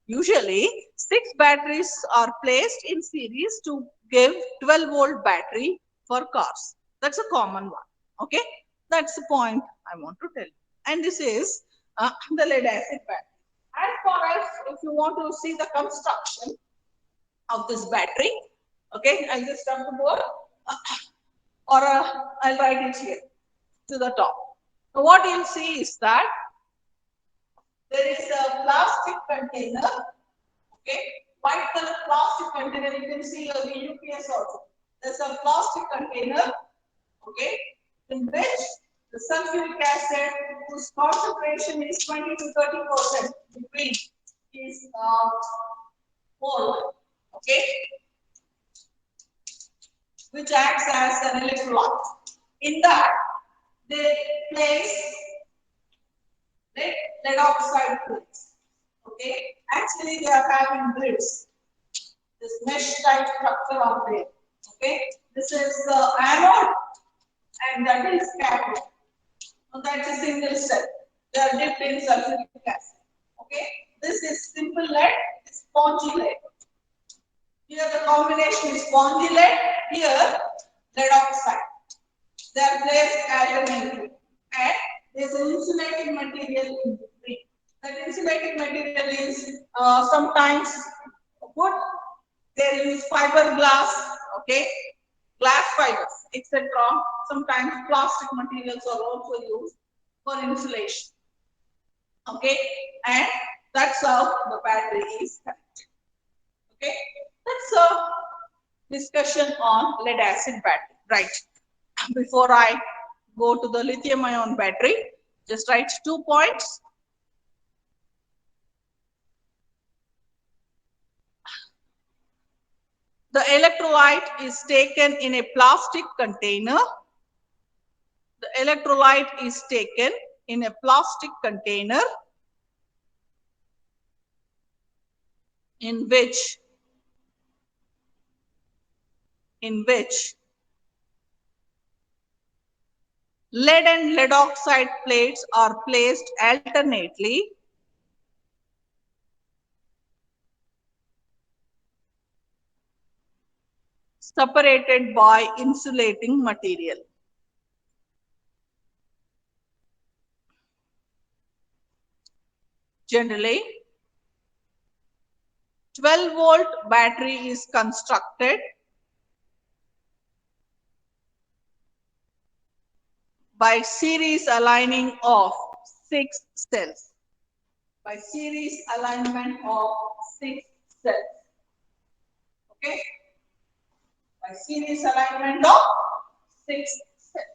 Usually 6 batteries are placed in series to give 12 volt battery for cars. That's a common one, okay. That's the point I want to tell you. And this is the lead acid battery. As far as if you want to see the construction of this battery, okay, I'll just stop the board or I'll write it here to the top. So what you'll see is that there is a plastic container, okay, white color plastic container. You can see the UPS also. There's a plastic container, okay, in which the sulfuric acid, whose concentration is 20 to 30% between is whole, okay, which acts as an electrolyte. In that, they place lead oxide grids. Okay, actually they are having grids. This mesh type structure on there. Okay, this is the anode and that is cathode. So that's a single cell. They are dipped in sulfuric acid. Okay, this is simple lead, spongy lead. Here the combination is spongy lead. Here lead oxide. They are placed alternately, and there is an insulating material in between. That insulating material is sometimes wood. They use fiberglass, okay, glass fibers, etc. Sometimes plastic materials are also used for insulation. Okay, and that's how the battery is connected. Okay, that's a discussion on lead acid battery. Right. Before I go to the lithium ion battery, just write 2 points. The electrolyte is taken in a plastic container. The electrolyte is taken in a plastic container in which lead and lead oxide plates are placed alternately separated by insulating material. Generally, 12 volt battery is constructed by series aligning of 6 cells. By series alignment of 6 cells. Okay? By series alignment of 6 cells.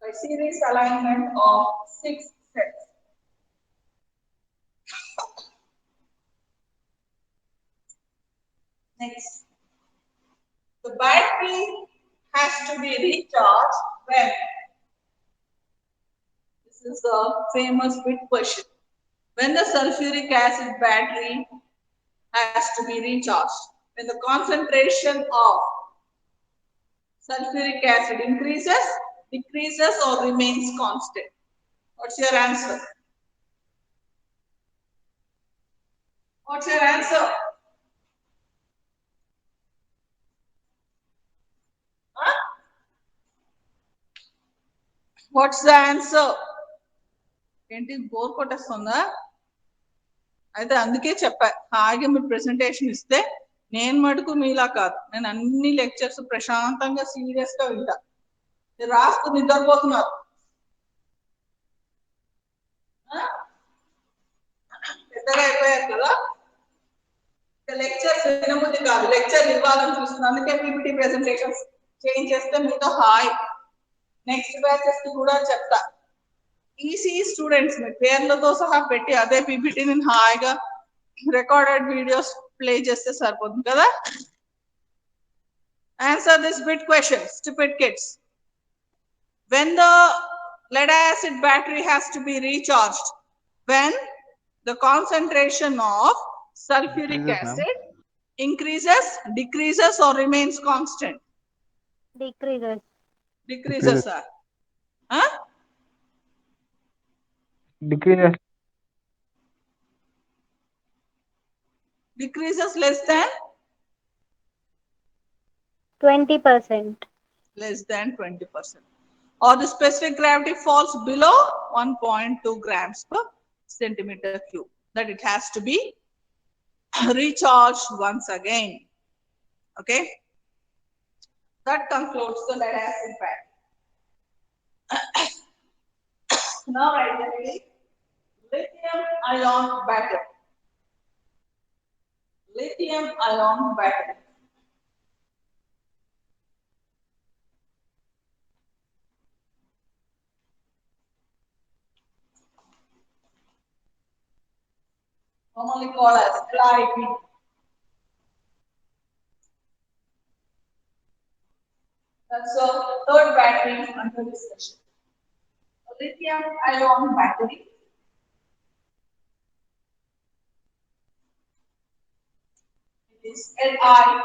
By series alignment of 6 cells. Next. The battery has to be recharged when? This is a famous big question. When the sulfuric acid battery has to be recharged, when the concentration of sulfuric acid increases, decreases, or remains constant. What's your answer? What's your answer? Huh? What's the answer? ఏంటి bore కొట్టేస్తుందా? అయితే అందుకే చెప్పా, హాయిగా మీరు presentation ఇస్తే నేను మటుకు మీలా కాదు, నేను అన్ని లెక్చర్స్ ప్రశాంతంగా సీరియస్ గా వింటా. మీరు రాస్తూ నిద్రపోతున్నారు. పెద్దగా అయిపోయారు కదా, లెక్చర్స్ వినబుద్ధి కాదు, లెక్చర్ ఇవ్వాలని చూస్తుంది. అందుకే పీపీటీ ప్రెసెంటేషన్స్ చేంజ్ చేస్తే మీతో హాయ్ నెక్స్ట్ బ్యాచెస్ కి కూడా చెప్తా. ఈసీ స్టూడెంట్స్ మీ పేర్లతో సహా పెట్టి అదే పీపీటీ నేను హాయిగా రికార్డెడ్ వీడియోస్ ప్లే చేస్తే సరిపోతుంది కదా. Answer this bit question, stupid kids. When the lead acid battery has to be recharged, when the concentration of sulfuric Decreases, ma'am. acid increases, decreases, or remains constant? Decreases. Decreases, sir. Huh? Decreases. Decreases less than 20%. less than 20%. Or the specific gravity falls below 1.2 grams per centimeter cube. That it has to be recharged once again. Okay. That concludes the lead acid battery. Now I will lithium ion battery. Lithium ion battery. Commonly called as LiB. That's the third battery under discussion. A lithium ion battery. It is LiB.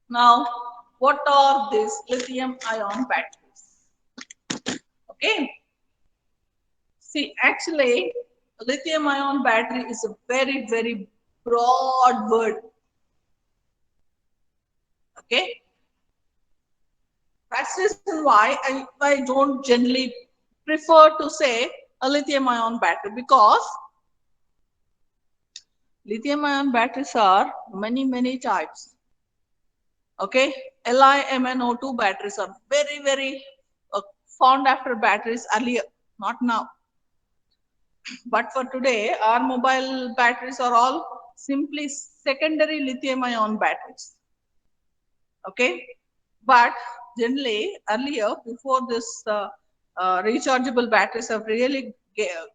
Now, what are these lithium ion batteries? Okay. See, actually, lithium ion battery is a very, very broad word. Okay. That's the reason why I don't generally prefer to say a lithium ion battery, because lithium ion batteries are many, many types. Okay, LiMNO2 batteries are very, very found after batteries earlier, not now. But for today, our mobile batteries are all simply secondary lithium ion batteries. Okay, but generally earlier, before this rechargeable batteries have really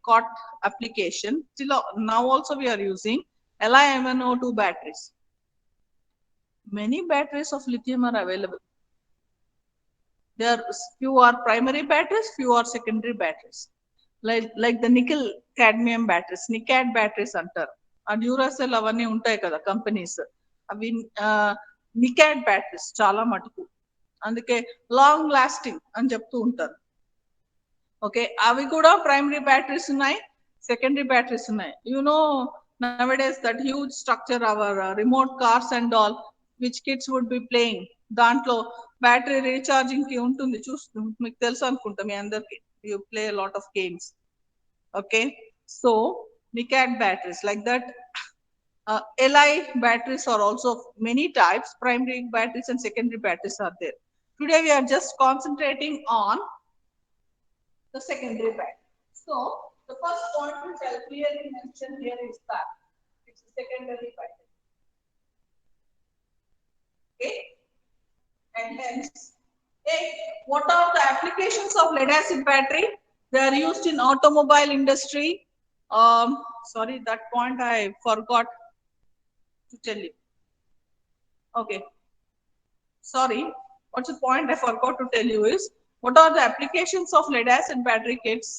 got application, still now also we are using LiMNO2 batteries. Many batteries of lithium are available. There are few are primary batteries, few are secondary batteries. Like the nickel cadmium batteries, NiCad batteries అంటారు. ఆ Duracell అవన్నీ ఉంటాయి కదా companies, అవి నికాడ్ batteries చాలా మటుకు, అందుకే long lasting అని చెప్తూ ఉంటారు. ఓకే, అవి కూడా ప్రైమరీ బ్యాటరీస్ ఉన్నాయి, సెకండరీ బ్యాటరీస్ ఉన్నాయి. nowadays that huge structure, our remote cars and all, which kids would be playing, దాంట్లో బ్యాటరీ రీఛార్జింగ్ కి ఉంటుంది, మీకు తెలుసు అనుకుంటా మీ అందరికి, you play a lot of games. Okay, so NiCad batteries like that. Li batteries are also many types. Primary batteries and secondary batteries are there. Today we are just concentrating on the secondary battery. So the first point which I'll clearly mention here is that it's a secondary battery. Okay, and hence, what are the applications of lead acid battery? They are used in automobile industry. Sorry, that point I forgot to tell you. Okay, sorry, what's the point I forgot to tell you is, what are the applications of lead acid battery kits?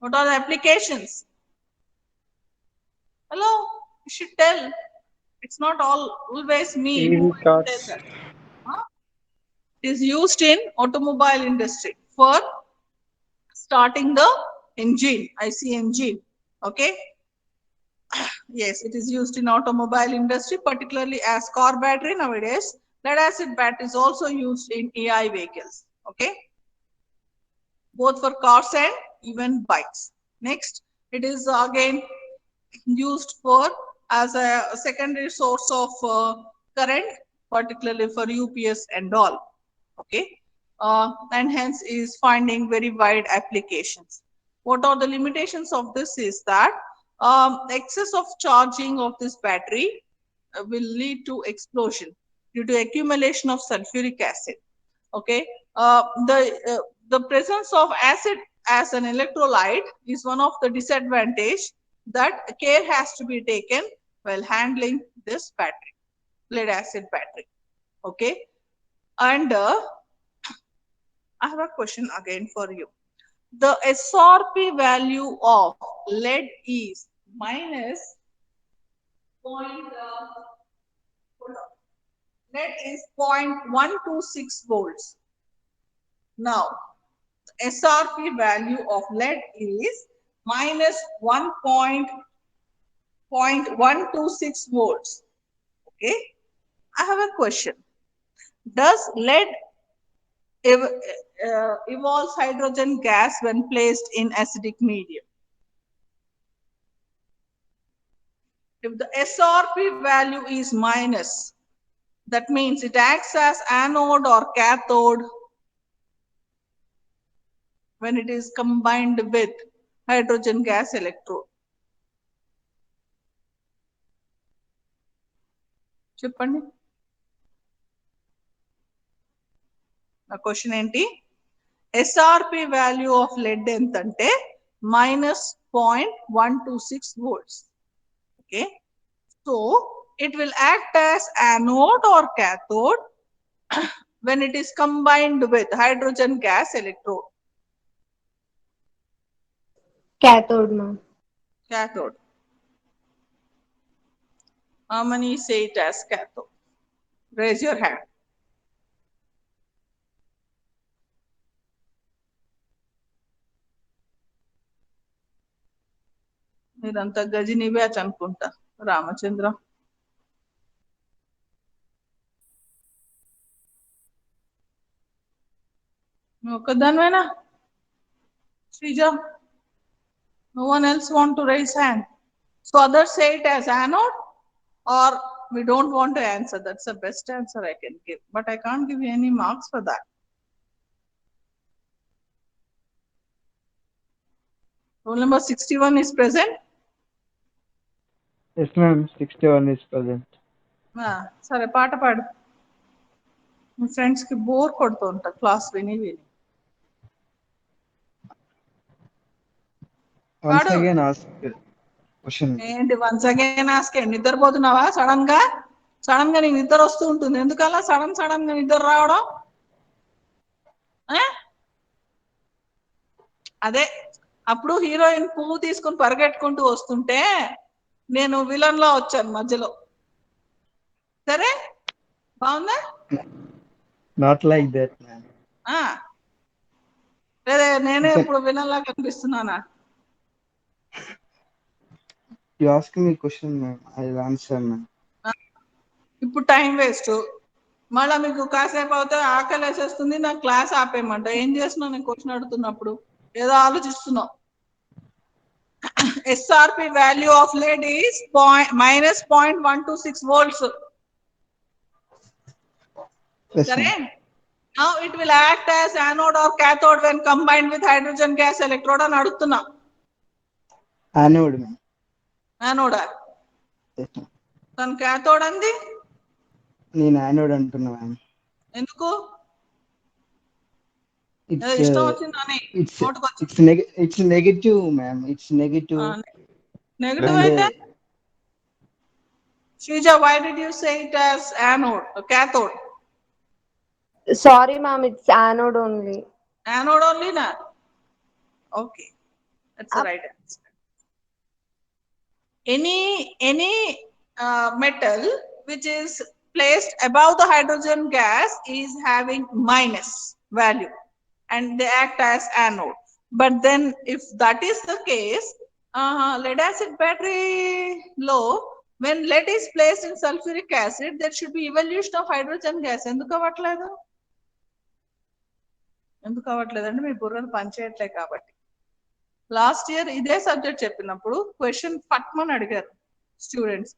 What are the applications? Hello, you should tell. It's not always me who EV will cars. tell that. Huh? It is used in automobile industry for starting the engine, IC engine. Okay. Yes, it is used in automobile industry, particularly as car battery nowadays. Lead acid battery is also used in AI vehicles. Okay, both for cars and even bikes. Next, it is again used for as a secondary source of current, particularly for UPS and all. Okay, and hence is finding very wide applications. what are the limitations of this is that excess of charging of this battery will lead to explosion due to accumulation of sulfuric acid. Okay, the presence of acid as an electrolyte is one of the disadvantage that care has to be taken while handling this battery, lead acid battery. Okay, and I have a question again for you. The SRP value of lead is minus lead is 0.126 volts. Now, SRP value of lead is minus 1.126 volts. Okay, I have a question. Does lead evolves hydrogen gas when placed in acidic medium? If the SRP value is minus, that means it acts as anode or cathode when it is combined with hydrogen gas electrode. చెప్పండి. నా question ఏంటి? SRP value of lead ఎంతంటే -0.126 volts. Okay, so it will act as anode or cathode when it is combined with hydrogen gas electrode. Cathode, ma'am. Cathode. How many say it as cathode? Raise your hand. మీరంతా Ghajini batch అనుకుంటా. Ramachandra, ఒక్కదానివేనా? Sreeja, no one else want to raise hand? So others say it as anode, or we don't want to answer. That's the best answer I can give, but I can't give you any marks for that. Roll number 61 is present. Yes, ma'am. 61 is present. సరే, పాట పాడు. మీ friends కి bore కొడుతూ ఉంటా class విని విని. Once again ask question. ఏంటి once again ask? నిద్రపోతున్నావా? Sudden గా నీకు నిద్ర వస్తూ ఉంటుంది. ఎందుకలా సడన్ గా నిద్ర రావడం? అదే అప్పుడు హీరోయిన్ పువ్వు తీసుకుని పరిగెట్టుకుంటూ వస్తుంటే నేను విలన్ లో వచ్చాను మధ్యలో. సరే, బాగుందా? Not like that, ma'am. లేదా నేనే ఇప్పుడు విలన్ లా కనిపిస్తున్నానా? You ask me question, ma'am. I'll answer, ma'am. ఇప్పుడు టైం వేస్ట్. మళ్ళా మీకు కాసేపు అవుతే ఆకలి వేసేస్తుంది, నాకు క్లాస్ ఆపేయమంట. ఏం చేస్తున్నావు నేను క్వశ్చన్ అడుగుతున్నప్పుడు? ఏదో ఆలోచిస్తున్నావు. SRP value of lead is minus 0.126 volts. Yes, Correct? Now it will act as anode or cathode when combined with hydrogen gas electrode అని అడుగుతున్నా. Anode, ma'am. Anode. Yes, ma'am. తను cathode అంది. నేను anode అంటున్నా, ma'am. ఎందుకు? It's negative, ma'am. It's negative. Negative అయితే? Shrija, why did you say it as anode or cathode? Sorry, ma'am, it's anode only. Anode only, na? Okay, that's the right answer. Any metal which is placed above the hydrogen gas is having minus value and they act as anode. But then if that is the case, lead acid battery low, when lead is placed in sulfuric acid, there should be evolution of hydrogen gas. ఎందుకు అవ్వట్లేదంటే మీ బుర్రను పనిచేయట్లే కాబట్టి. Last year ఇదే subject చెప్పినప్పుడు question పట్మని అడిగారు students.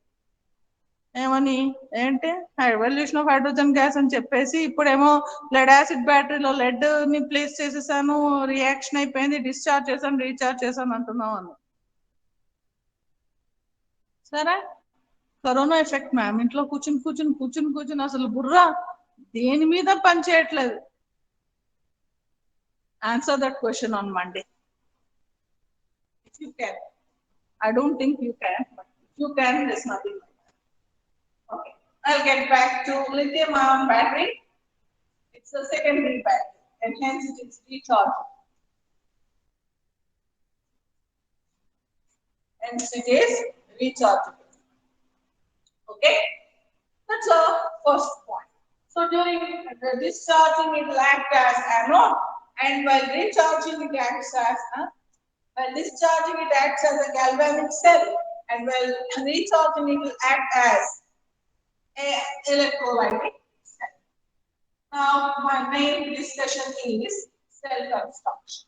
ఏమని ఏంటి evolution of hydrogen gas అని చెప్పేసి ఇప్పుడేమో లెడ్ యాసిడ్ బ్యాటరీలో లెడ్ ని ప్లేస్ చేసేసాను, రియాక్షన్ అయిపోయింది, డిశ్చార్జ్ చేశాను, రీఛార్జ్ చేశాను అంటున్నావు అని. సరే, కరోనా ఎఫెక్ట్ మ్యామ్. ఇంట్లో కూర్చుని అసలు బుర్ర దేని మీద పని చేయట్లేదు. Answer that question on Monday if you can. I don't think you can, but if you can, there's nothing. Okay, I'll get back to lithium ion battery. It's a secondary battery and hence it is rechargeable. Hence it is rechargeable. Okay, that's the first point. So during the discharging it will act as anode, and while recharging it acts as while discharging it acts as a galvanic cell, and while recharging it will act as a electrolytic cell. Now my main discussion is cell construction.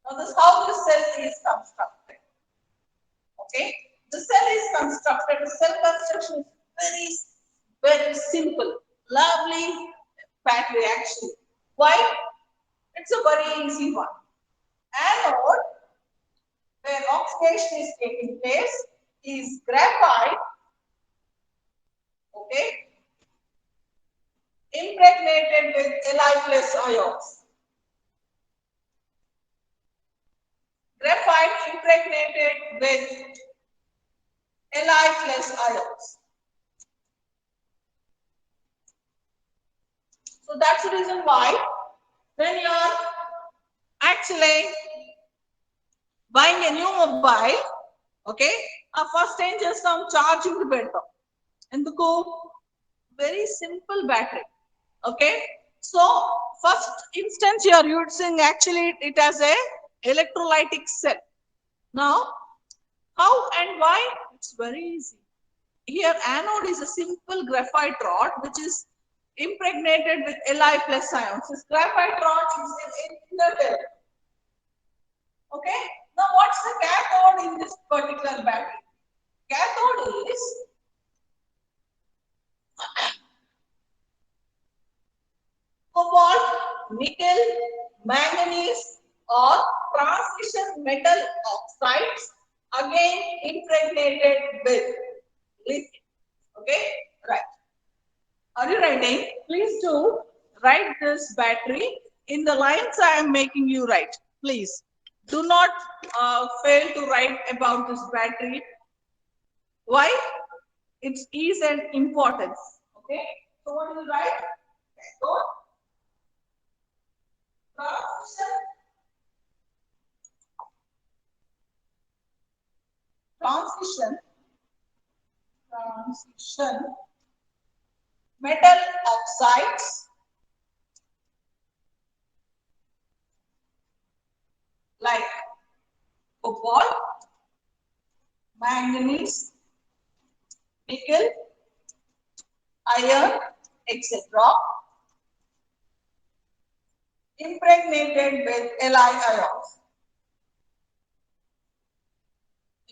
Now this how the cell is constructed. Okay, the cell is constructed. The cell construction is very simple, lovely battery actually. Why? It's a very easy one. Anode, where oxidation is taking place, is graphite. Okay, impregnated with Li+ ions. Graphite impregnated with Li+ ions. So that's the reason why when you are actually buying a new mobile, okay, first ఏం చేస్తాం, charging పెడతాం. ఎందుకు? very simple battery. Okay, so first instance you are using actually it as a electrolytic cell. Now how and why? It's very easy. Here anode is a simple graphite rod which is impregnated with Li+ ions. This graphite rod is in inner layer. Okay, now what's the cathode in this particular battery? Cathode is cobalt, nickel, manganese or transition metal oxides again impregnated with lithium. Okay, right. Are you writing? Please do write this battery in the lines I am making you write. Please do not fail to write about this battery. Why? Its ease and importance. Okay, so what do you write? Cathode, transition metal oxides like cobalt, manganese, nickel, iron, etc. impregnated with Li ions.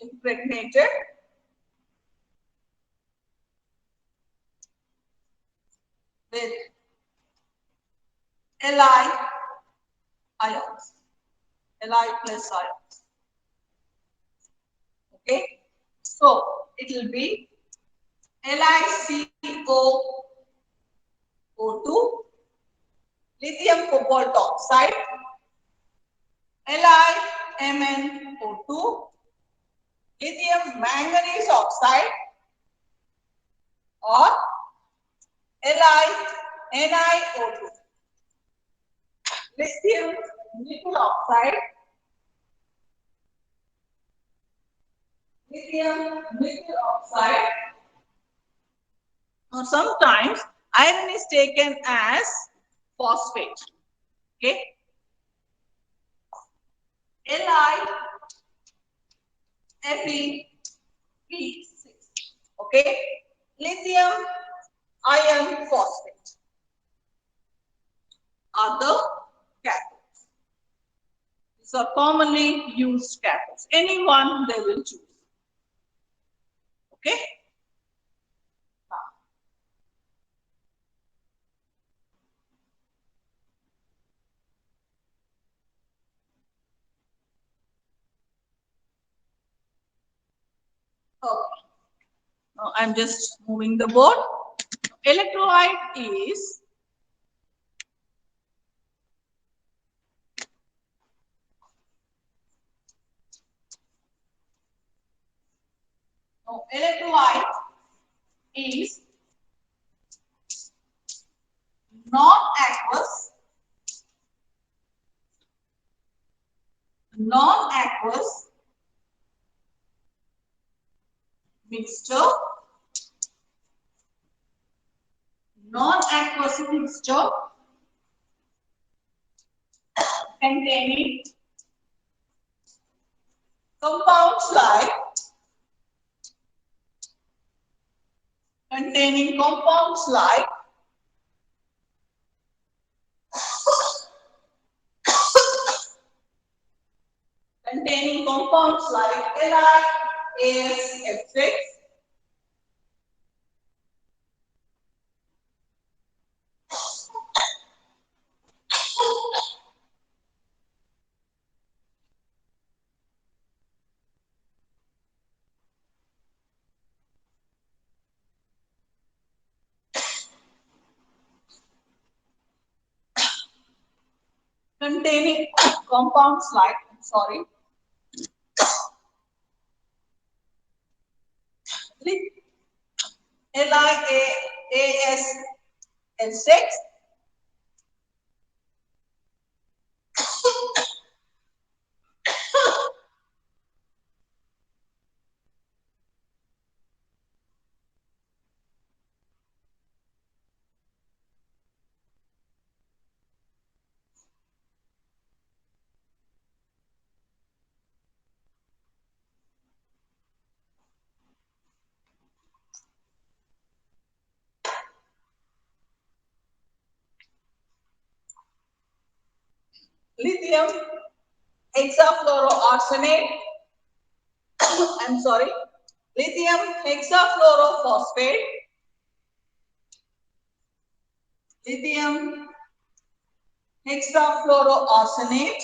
Impregnated with Li ions, Li+ ions. Okay, so it will be LiCO2, lithium cobalt oxide, LiMnO2, lithium manganese oxide, or LiNiO2, lithium nickel oxide, lithium nickel oxide, or sometimes iron is taken as phosphate. Okay, LiFeP6. Okay, lithium iron phosphate are the cathodes. These are commonly used cathodes. Any one they will choose. Okay. I'm just moving the board. Electrolyte is electrolyte is non-aqueous mixture containing compounds like LiAsF6, containing compounds like LiAsF6, lithium hexafluoroarsenate, lithium hexafluorophosphate, lithium hexafluoroarsenate,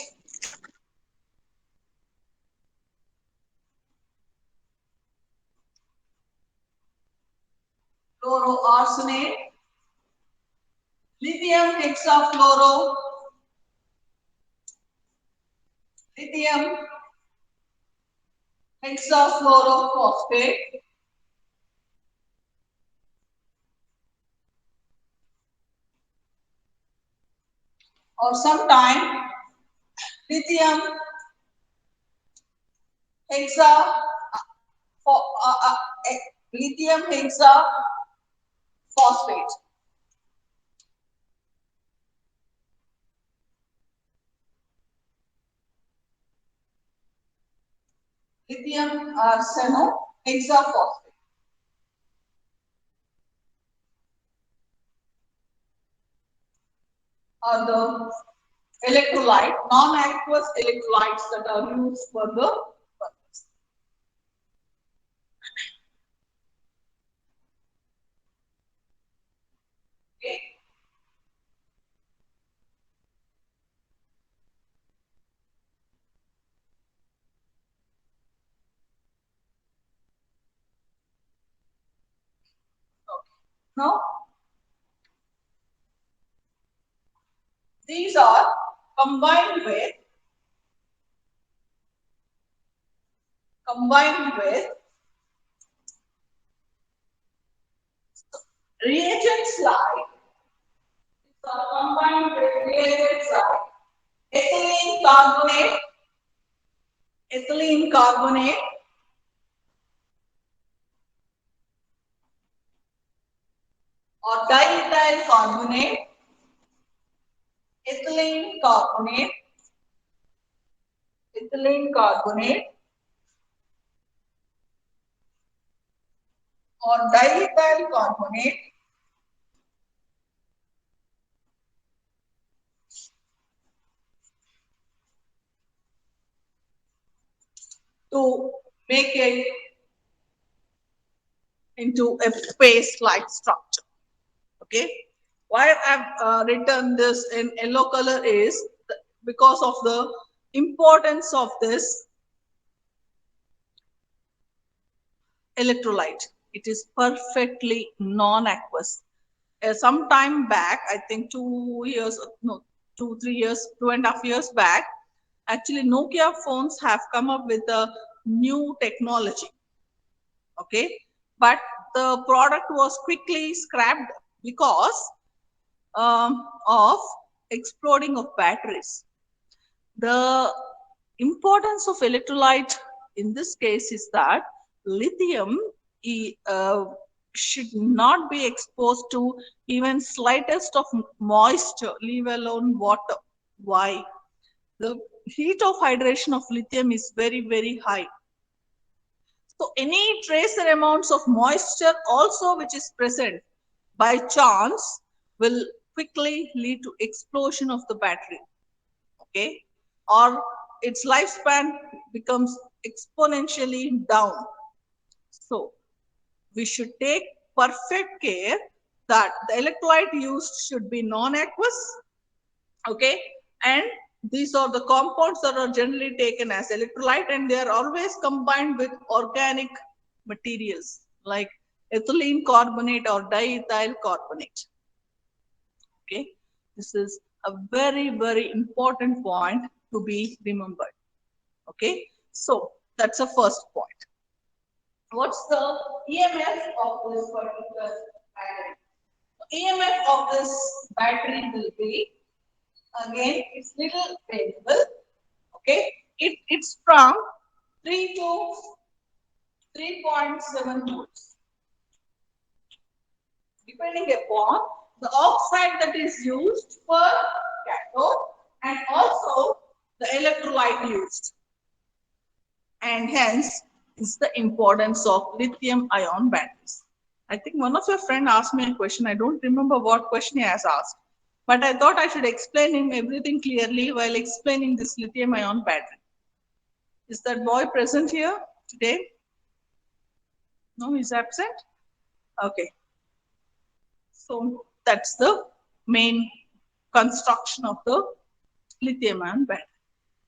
lithium hexafluorophosphate, or sometime lithium hexaphosphate. Lithium arsenohexaphosphate. Are the non-aqueous electrolytes that are used for the purpose. Okay. Now, these are combined with reagents like ethylene carbonate, or diethyl carbonate, ethylene carbonate, or diethyl carbonate, to make it into a paste-like structure. Okay. Why I've written this in yellow color is because of the importance of this electrolyte It is perfectly non-aqueous. Some time back, I think 2 years, no, 2-3 years, 2.5 years back, actually Nokia phones have come up with a new technology. Okay, but the product was quickly scrapped because of exploding of batteries. The importance of electrolyte in this case is that lithium should not be exposed to even slightest of moisture, leave alone water. Why? The heat of hydration of lithium is very, very high. So any tracer amounts of moisture also which is present by chance will quickly lead to explosion of the battery. Okay, or its lifespan becomes exponentially down. So we should take perfect care that the electrolyte used should be non-aqueous. Okay, and these are the compounds that are generally taken as electrolyte, and they are always combined with organic materials like ethylene carbonate or diethyl carbonate. Okay, this is a very, very important point to be remembered. Okay, so that's the first point. What's the EMF of this particular battery? EMF of this battery will be, again, it's little variable. Okay, it's from 3 to 3.7 volts, depending upon the oxide that is used for cathode and also the electrolyte used. And hence is the importance of lithium ion batteries. I think one of your friend asked me a question. I don't remember what question he has asked, but I thought I should explain him everything clearly while explaining this lithium ion battery. Is that boy present here today? No, he's absent. Okay. So that's the main construction of the lithium ion battery.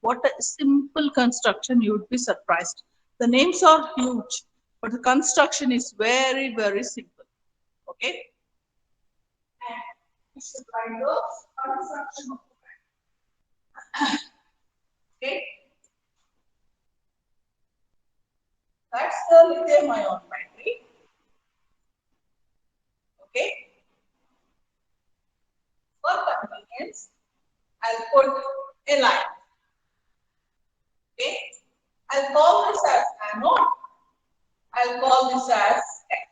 What a simple construction, you would be surprised. The names are huge, but the construction is very, very simple. Okay? And we should write the construction of the battery. Okay? That's the lithium ion battery. Okay? For convenience, I'll put a line. Okay, I'll call this as anode. I'll call this as cathode.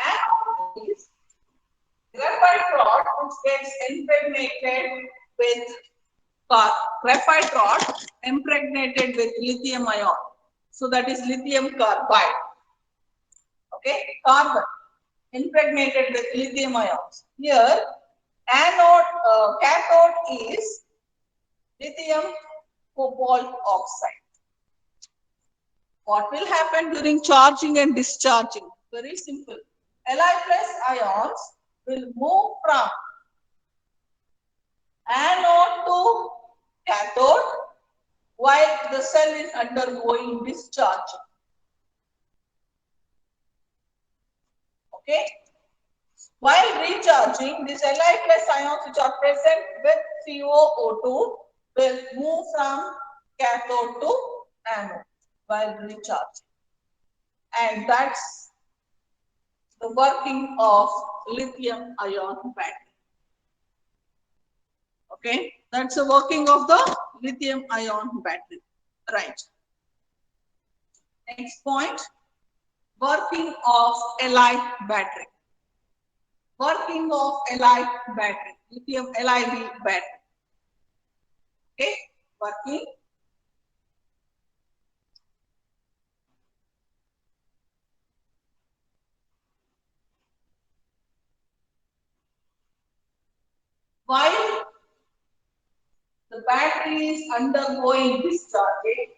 Anode is graphite rod which gets impregnated with graphite rod impregnated with lithium ion. So that is lithium carbide. Okay, carbon impregnated with lithium ions. Here, cathode is lithium cobalt oxide. What will happen during charging and discharging? Very simple. Li plus ions will move from anode to cathode while the cell is undergoing discharging. Okay. While recharging, these Li plus ions which are present with COO2 will move from cathode to anode while recharging. And that's the working of lithium ion battery. Okay, that's the working of the lithium ion battery. Right. Next point, working of Li battery. Working of Li battery, lithium LiB battery. Okay, working. While the battery is undergoing discharging,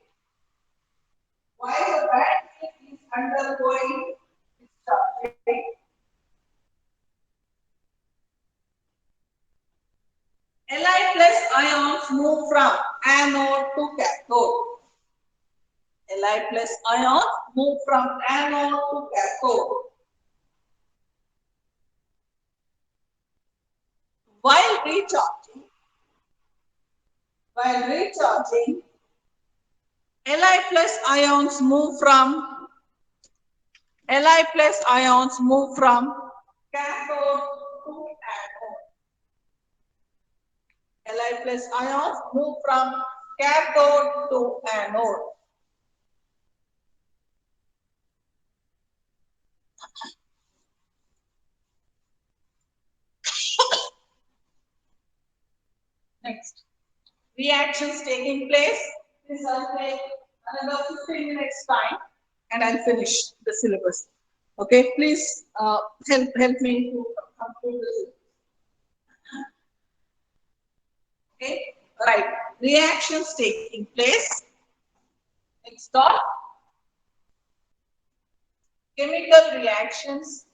Li plus ions move from anode to cathode. Li plus ion move from anode to cathode. While recharging, Li plus ions move from cathode to anode. Li plus ions move from cathode to anode. Next, reactions taking place. This will take another 15 minutes time, and I'll finish the syllabus. Okay, please help me to conclude this. Okay, right. Reactions taking place. Next stop. Chemical reactions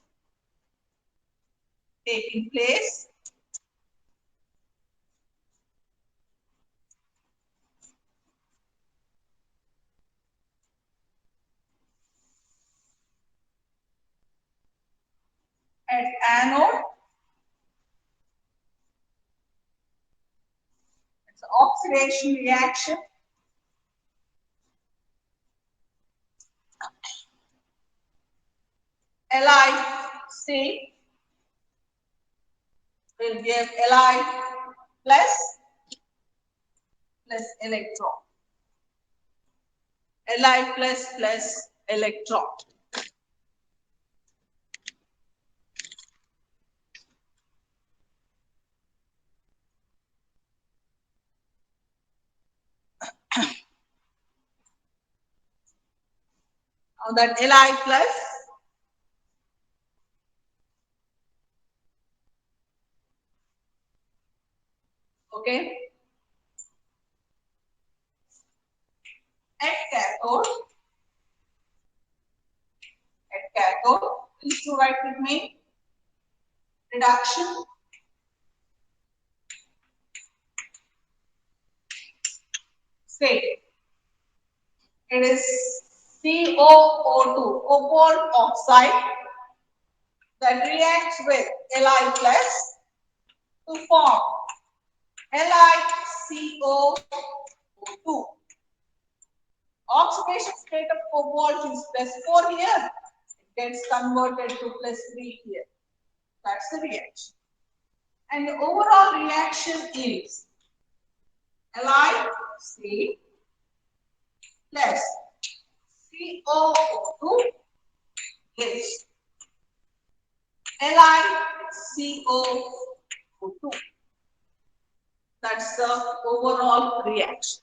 taking place. At anode. It's an oxidation reaction. LiC will give Li plus electron. Li plus electron. Now that Li plus okay, at cathode, please do write with me, reduction, say, it is COO2, cobalt oxide, that reacts with Li plus to form LiCO2. Oxidation state of cobalt is +4 here. It gets converted to +3 here. That's the reaction. And the overall reaction is LiC plus COO2 is LiCO2. That's the overall reaction.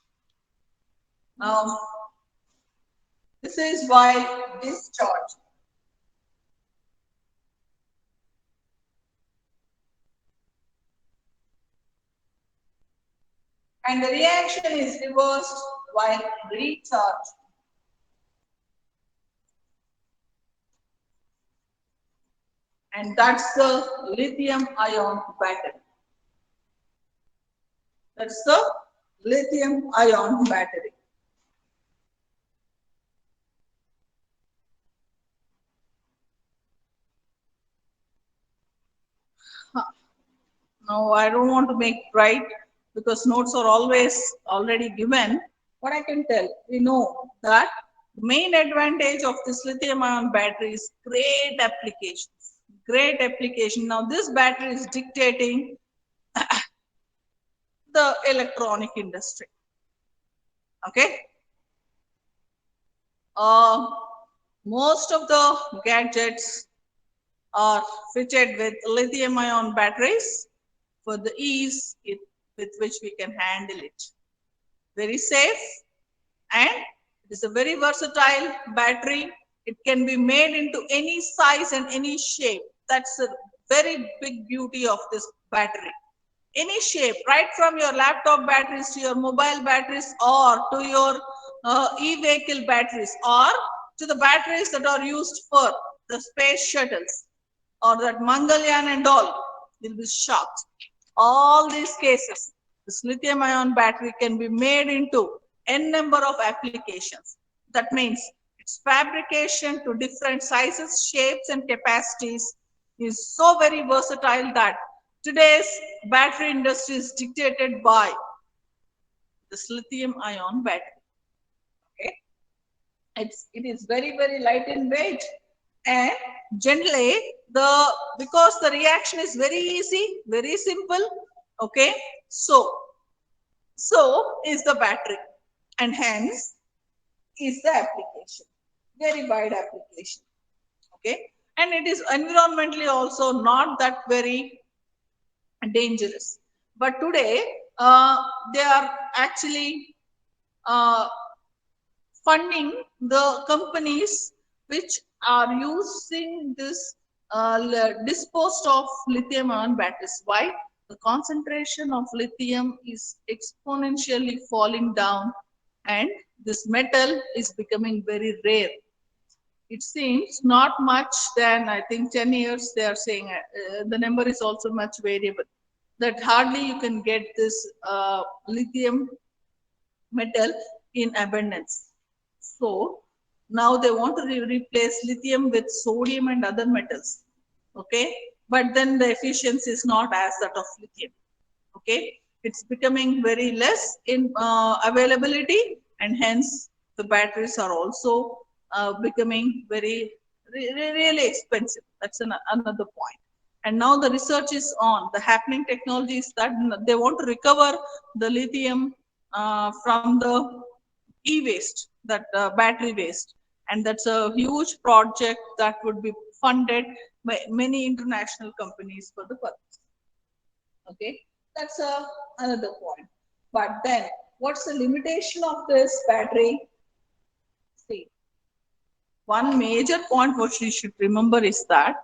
Now, this is while discharge. And the reaction is reversed while recharge. And that's the lithium ion battery. That's the lithium ion battery. Now, I don't want to make bright because notes are always already given. What I can tell, we know that the main advantage of this lithium ion battery is great applications. Great application. Now, this battery is dictating the electronic industry. Okay. Most of the gadgets are fitted with lithium ion batteries for the ease with which we can handle it. Very safe, and it is a very versatile battery. It can be made into any size and any shape. That's a very big beauty of this battery. Any shape, right from your laptop batteries to your mobile batteries, or to your e-vehicle batteries, or to the batteries that are used for the space shuttles or that Mangalyaan and all. You'll be shocked. All these cases, this lithium ion battery can be made into n number of applications. That means its fabrication to different sizes, shapes, and capacities is so very versatile that today's battery industry is dictated by this lithium ion battery. Okay, it is very light in weight, and generally because the reaction is very easy, very simple. Okay, so is the battery, and hence is the application, very wide application. Okay, and it is environmentally also not that very dangerous. But today, they are actually uh, funding the companies which are using this disposed of lithium ion batteries. Why? The concentration of lithium is exponentially falling down, and this metal is becoming very rare. It seems not much than, I think, 10 years they are saying. The number is also much variable, that hardly you can get this lithium metal in abundance. So now they want to replace lithium with sodium and other metals. Okay, but then the efficiency is not as that of lithium. Okay, it's becoming very less in availability, and hence the batteries are also becoming very really expensive. That's another point. And now the research is on the happening technologies that they want to recover the lithium from the e-waste, that battery waste, and that's a huge project that would be funded by many international companies for the purpose. Okay, that's another point. But then, what's the limitation of this battery? See, one major point what you should remember is that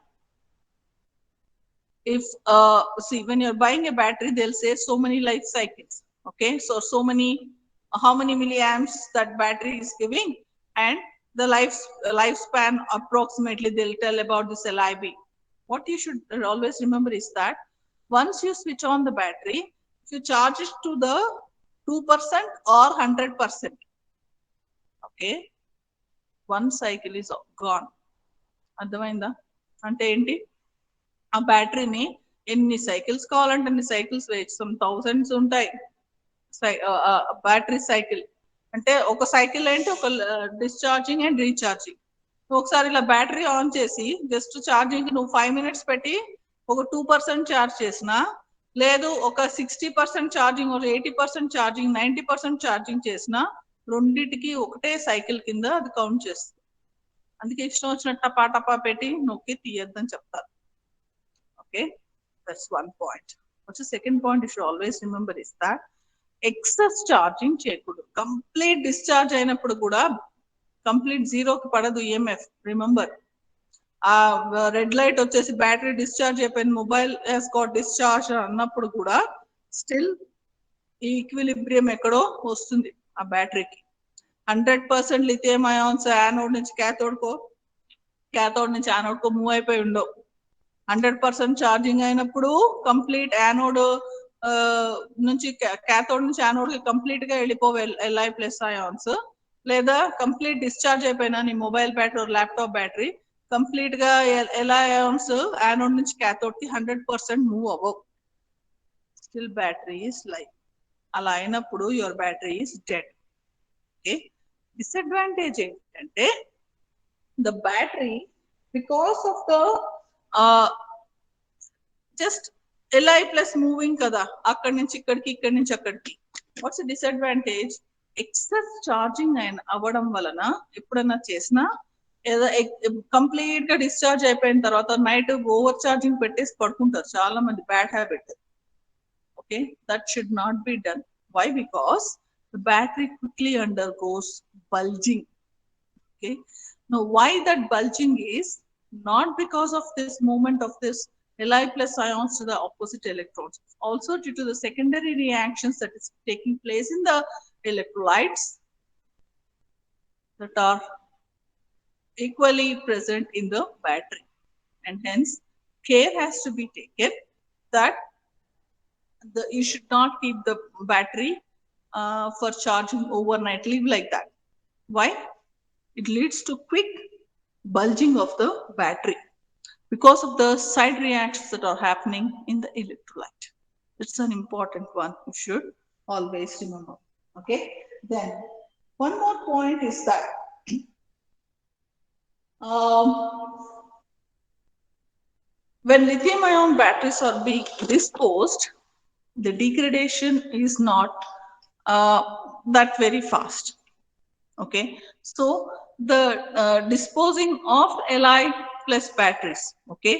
if see, when you're buying a battery, they'll say so many life cycles. Okay, so many, how many milliamps that battery is giving, and the lifespan approximately they'll tell about this LIB. What you should always remember is that once you switch on the battery, if you charge it to the 2% or 100%, okay, one cycle is gone. అర్థమైందా? అంటే ఏంటి, ఆ బ్యాటరీని ఎన్ని cycles కావాలంటే అన్ని cycles వేయచ్చు. Some thousands ఉంటాయి బ్యాటరీ సైకిల్. అంటే ఒక సైకిల్ ఏంటి, ఒక డిశ్చార్జింగ్ అండ్ రీఛార్జింగ్. ఒకసారి ఇలా బ్యాటరీ ఆన్ చేసి జస్ట్ ఛార్జింగ్ నువ్వు 5 minutes పెట్టి ఒక 2% ఛార్జ్ చేసినా, లేదు ఒక 60% ఛార్జింగ్, ఒక 80% ఛార్జింగ్, 90% ఛార్జింగ్ చేసినా, రెండింటికి ఒకటే సైకిల్ కింద అది కౌంట్ చేస్తుంది. అందుకే ఇష్టం వచ్చినట్టు టపా టపా పెట్టి నొక్కి తీయద్దని చెప్తారు. Okay, that's one point. What's the second point you should always remember is that excess charging చేయకూడదు. కంప్లీట్ డిశ్చార్జ్ అయినప్పుడు కూడా కంప్లీట్ జీరోకి పడదు ఈఎంఎఫ్. రిమెంబర్, ఆ రెడ్ లైట్ వచ్చేసి బ్యాటరీ డిశ్చార్జ్ అయిపోయింది, మొబైల్ హెస్ గాట్ డిశ్చార్జ్ అన్నప్పుడు కూడా స్టిల్ ఈ ఈక్విలిబ్రియం ఎక్కడో వస్తుంది ఆ బ్యాటరీకి. 100% లిథియం అయాన్స్ యానోడ్ నుంచి క్యాథోడ్కో, క్యాథోడ్ నుంచి యానోడ్కో మూవ్ అయిపోయి ఉండవు. 100% ఛార్జింగ్ అయినప్పుడు కంప్లీట్ యానోడ్ నుంచి క్యాథోడ్ నుంచి యానోడ్ కి కంప్లీట్ గా వెళ్ళిపోవే Li ప్లస్ అయాన్స్. లేదా కంప్లీట్ డిశ్చార్జ్ అయిపోయినా నీ mobile battery, laptop battery complete గా Li అయాన్స్ యానోడ్ నుంచి క్యాథోడ్ కి 100% మూవ్ అవ్వవు. Still battery is life. అలా అయినప్పుడు your battery is dead. Okay, disadvantage ఏంటంటే the battery, because of the just Li plus moving కదా, అక్కడి నుంచి ఇక్కడికి, ఇక్కడి నుంచి అక్కడికి. Watts disadvantage? ఎక్సెస్ ఛార్జింగ్ అవ్వడం వలన ఎప్పుడన్నా చేసినా ఏదో కంప్లీట్ గా డిశ్చార్జ్ అయిపోయిన తర్వాత నైట్ ఓవర్ ఛార్జింగ్ పెట్టేసి పడుకుంటారు చాలా మంది. Bad habit. Okay, that should not be done. Why? Because the battery quickly undergoes bulging. Okay, now why that bulging is not because of this movement of this Li plus ions to the opposite electrons, also due to the secondary reactions that is taking place in the electrolytes that are equally present in the battery, and hence care has to be taken that you should not keep the battery for charging overnight. Leave like that. Why? It leads to quick bulging of the battery because of the side reactions that are happening in the electrolyte. It's an important one you should always remember. Okay. Then one more point is that when lithium ion batteries are being disposed, the degradation is not that very fast. Okay, so the disposing of Li plus batteries, okay,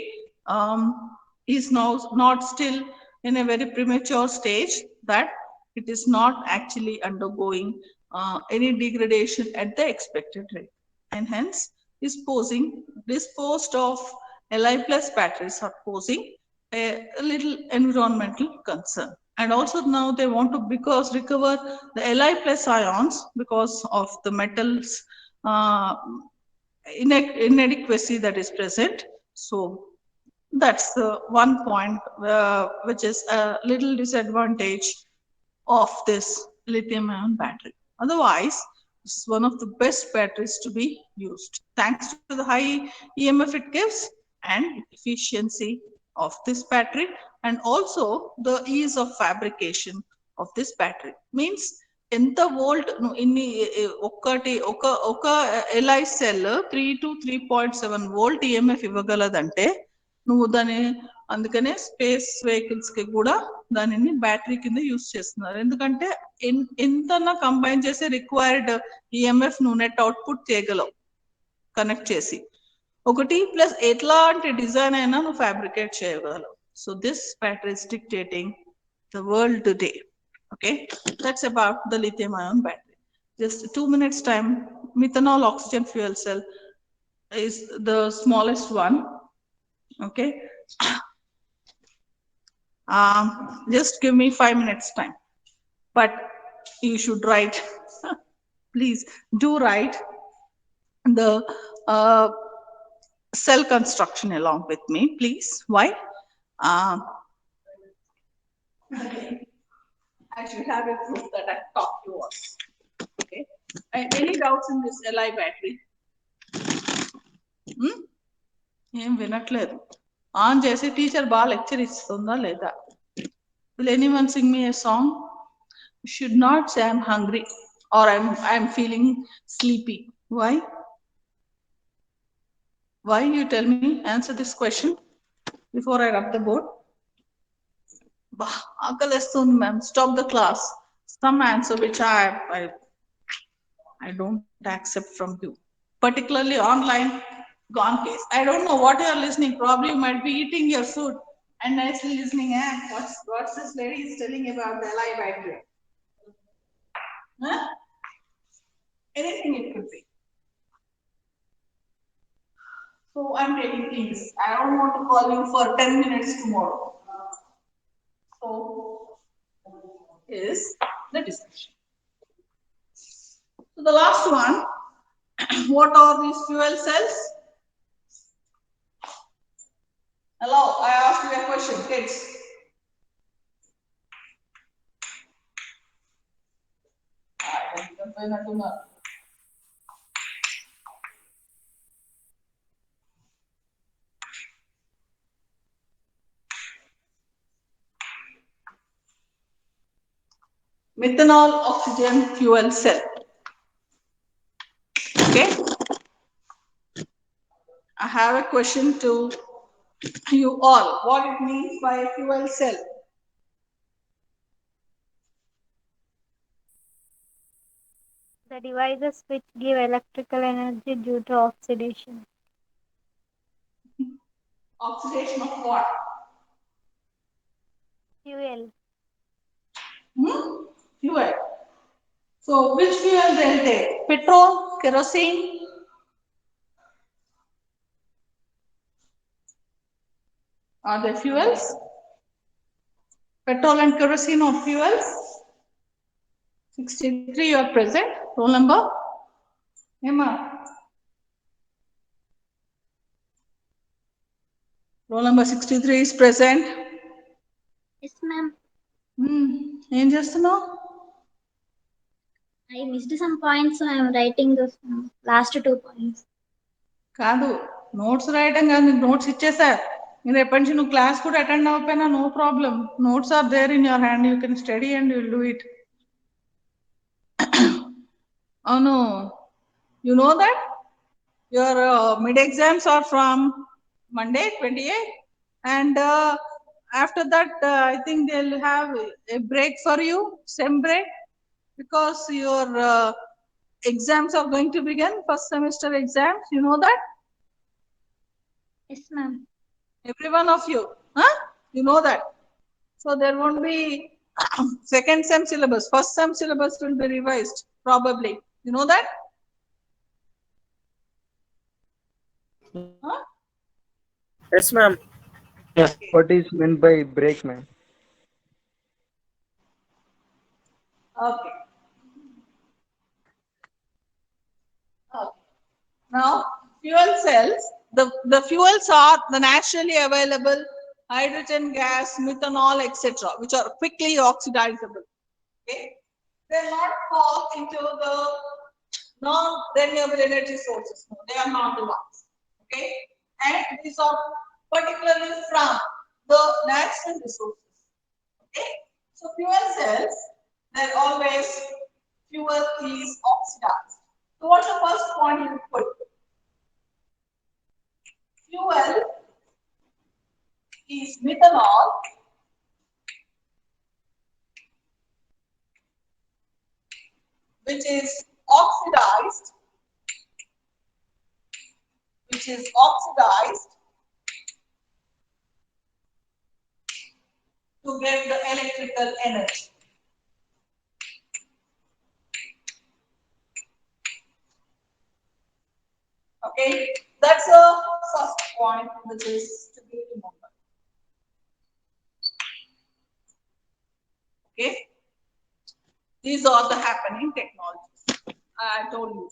is now not still in a very premature stage, that it is not actually undergoing any degradation at the expected rate, and hence disposed of Li plus batteries are posing a little environmental concern. And also now they want to recover the Li plus ions because of the metals inadequacy that is present. So that's the one point which is a little disadvantage of this lithium ion battery. Otherwise, this is one of the best batteries to be used, thanks to the high EMF it gives and efficiency of this battery, and also the ease of fabrication of this battery. Means ఎంత volt ఇన్ని ఒక LI cell 3 to 3.7 volt EMF ఇవ్వగలదంటే నువ్వు దాని అందుకనే space vehicles కి కూడా దానిని బ్యాటరీ కింద యూస్ చేస్తున్నారు. ఎందుకంటే ఎంతన్నా కంబైన్ చేసి రిక్వైర్డ్ ఈఎంఎఫ్ నువ్వు నెట్ అవుట్పుట్ చేయగలవు కనెక్ట్ చేసి. ఒకటి ప్లస్ ఎట్లాంటి డిజైన్ అయినా నువ్వు ఫ్యాబ్రికేట్ చేయగలవు. So this battery is dictating the world today. Okay, that's about the lithium ion battery. Just 2 minutes time. Methanol oxygen fuel cell is the smallest one. Okay, just give me 5 minutes time, but you should write please do write the cell construction along with me, please. Why? I should have a proof that I talked to us. Okay. Any doubts in this Li battery? ఏం వినట్లేదు. On చేసి teacher బాగా lecture ఇస్తుందా లేదా? Will anyone sing me a song? You should not say I'm hungry or I'm feeling sleepy. Why? Why? You tell me. Answer this question before I rub the board. Akalestun ma'am, stop the class. Some answer which I don't accept from you, particularly online gone case. I don't know what you are listening. Probably you might be eating your food and nicely listening. What's this lady is telling about the Li battery? Huh? Anything it could be. So I'm taking things. I don't want to call you for 10 minutes tomorrow. So is the discussion. So the last one, what are these fuel cells? Hello, I asked you a question, kids. Methanol oxygen fuel cell. Okay. I have a question to you all. What it means by a fuel cell? The devices which give electrical energy due to oxidation. Oxidation of what? Fuel. Fuel. So which fuel they'll take? Petrol, kerosene? Are they fuels? Petrol and kerosene are fuels? 63 you are present. Roll number? Emma. Roll number 63 is present. Yes, ma'am. ఏం చేస్తున్నావు? I missed some points, so I am writing those last 2 points. కాదు notes రాయటం కాదు, నీకు notes ఇచ్చేసా. మీరు ఎప్పటి నుంచి నువ్వు క్లాస్ కూడా అటెండ్ అవ్వకపోయినా no problem. Notes are there in your hand, you can study and you do it. అవును, you know that your mid exams are from Monday 28th, and after that I think they'll have a break for you, sem break, because your exams are going to begin, first semester exams, you know that? Yes, ma'am. Every one of you, huh? You know that. So there won't be second sem syllabus, first sem syllabus will be revised probably, you know that? Huh? Yes, ma'am. Yes. What is meant by break, ma'am? Okay. Okay. Now, fuel cells, the fuels are the naturally available hydrogen gas, methanol, etc., which are quickly oxidizable. Okay. They are not fall into the non-renewable energy sources. No, they are not the ones. Okay. And these are particularly from the natural resources. Okay. So fuel cells, they're always fuel is oxidized. So what's the first point you put? Fuel is methanol, which is oxidized, to get the electrical energy. Okay, that's the first point which is to be remembered. Okay, these are the happening technologies. I told you,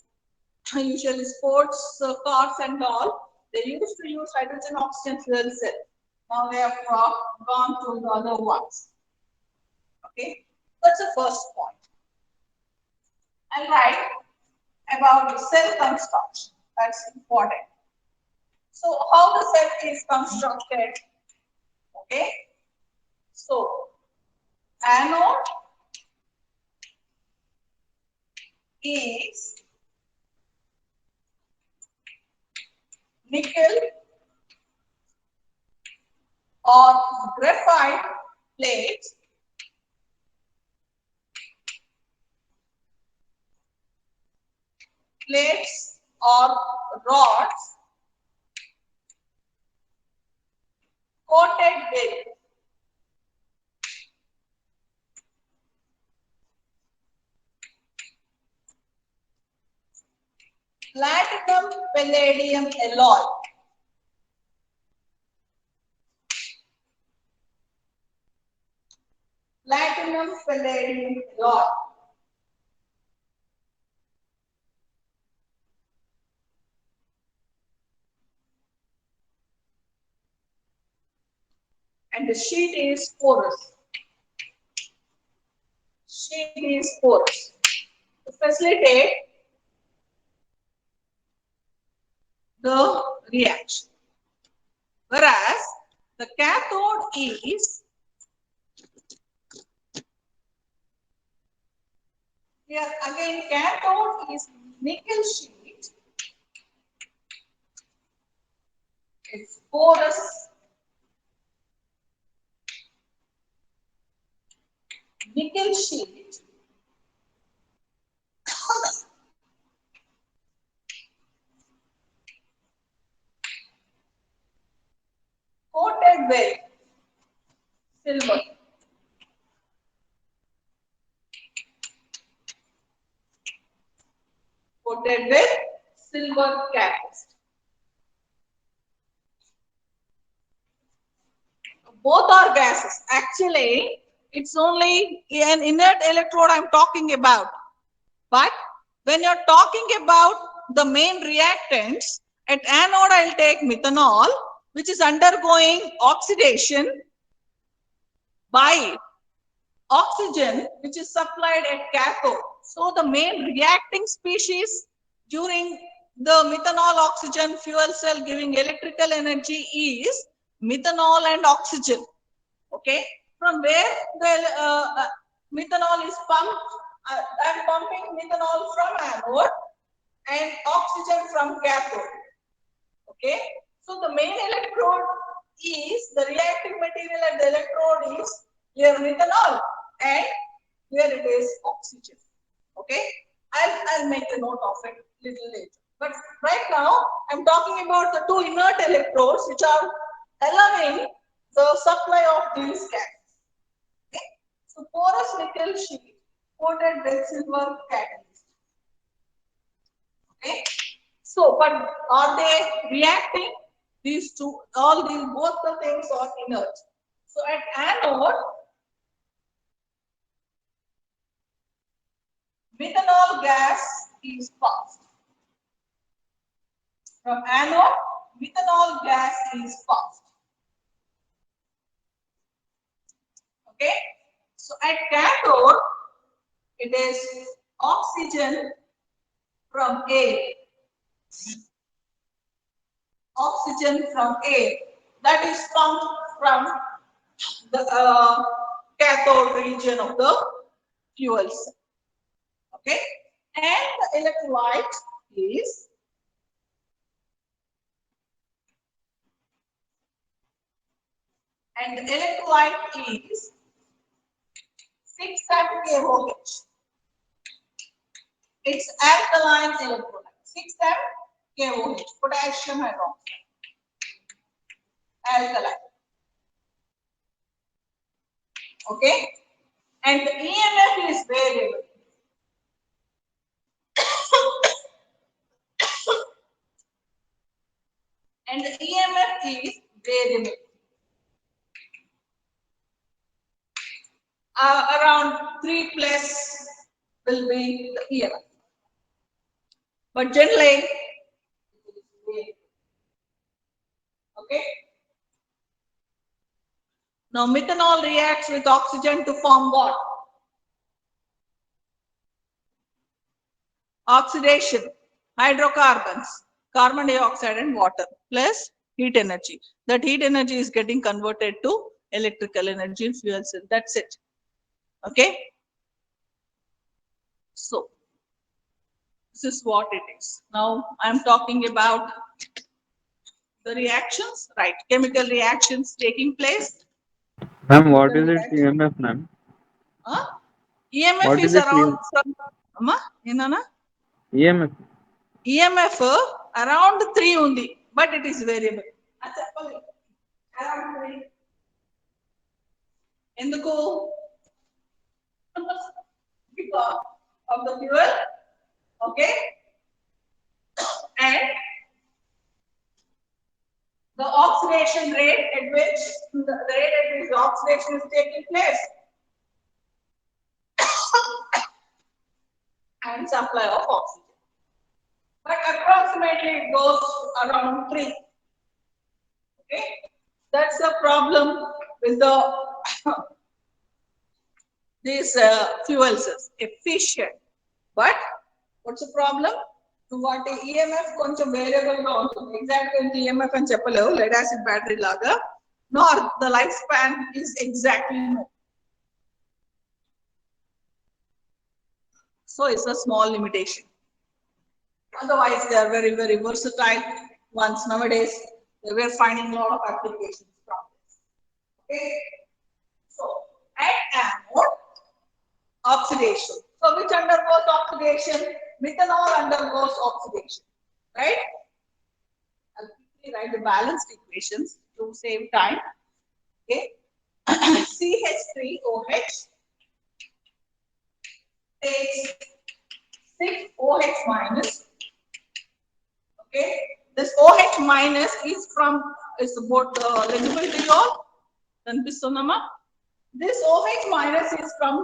usually sports cars and all, they used to use hydrogen oxygen fuel cell. Now they have gone to the other ones. Okay, that's the first point. And write about the cell construction. That's important. So how the cell is constructed? Okay, so anode is nickel or graphite plates or rods coated with platinum palladium alloy. Platinum palladium alloy. And the sheet is porous. Sheet is porous to facilitate the reaction. Whereas the cathode is here again, cathode is nickel sheet. It's porous. Nickel sheet coated with silver. Coated with silver catalyst. Both are gases. Actually, it's only an inert electrode I'm talking about. But when you're talking about the main reactants, at anode I'll take methanol, which is undergoing oxidation by oxygen, which is supplied at cathode. So the main reacting species during the methanol oxygen fuel cell giving electrical energy is methanol and oxygen. Okay, from where the methanol is pumped, I am pumping methanol from anode and oxygen from cathode. Okay, so the main electrode is the reacting material at the electrode is here methanol and here it is oxygen. Okay, I'll make a note of it little later. But right now I'm talking about the two inert electrodes which are allowing the supply of these gases. Okay, so porous nickel sheet coated with silver catalyst. Okay, so but are they reacting? These two, all these, both the things are inert. So at anode, methanol gas is passed. From anode, methanol gas is passed. Okay, so at cathode, it is oxygen from air. Oxygen from air that is pumped from the cathode region of the fuel cell. Okay, and the electrolyte is is 6 KOH. It's alkaline electrolyte. 6 KOH, potassium hydroxide. Alkaline. Okay, and the EMF is variable. And the EMF is variable. Around 3 plus will be the EMF. But generally, okay. Now methanol reacts with oxygen to form what? Oxidation, hydrocarbons, carbon dioxide and water plus heat energy. That heat energy is getting converted to electrical energy in fuel cell. That's it. Okay. So this is what it is. Now I'm talking about the reactions, right? Chemical reactions taking place. Ma'am, what is it EMF, ma'am? EMF What is is it, around from EMF. EMF around 3 only, but it is variable. Around 3. Enduko? Because of the fuel, okay, and the oxidation rate at which the rate at which the oxidation is taking place and supply of oxygen. But approximately it goes around 3. Okay, that's the problem with the these fuel cells, efficient. But what's the problem? What EMF కొంచెం variable గా ఉంటుంది. Exact EMF అని చెప్పలేవు, lead acid battery లాగా. Nor the lifespan is exactly no. So it's a small limitation. Otherwise, they are very, very versatile ones nowadays. We are finding a lot of applications from this. Okay. So at anode, oxidation. So which undergoes oxidation? Methanol undergoes oxidation, right? I'll quickly write the balanced equations to save time. Okay. CH3OH takes 6OH minus. Okay. This OH minus is from about legible to you all. This OH minus is from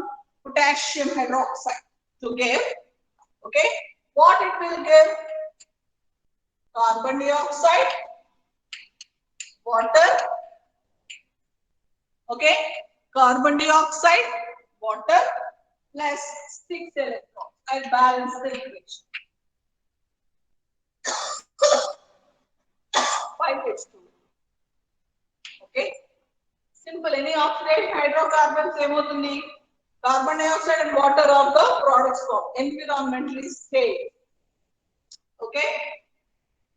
potassium hydroxide to give. Okay, what it will give? Carbon dioxide, water. Okay, carbon dioxide, water plus 6 electrons. I'll balance the equation. 5H2. Okay. Simple. Any oxidized hydrocarbons ఏమవుతుంది? Carbon dioxide and water are the products formed, environmentally safe. Okay.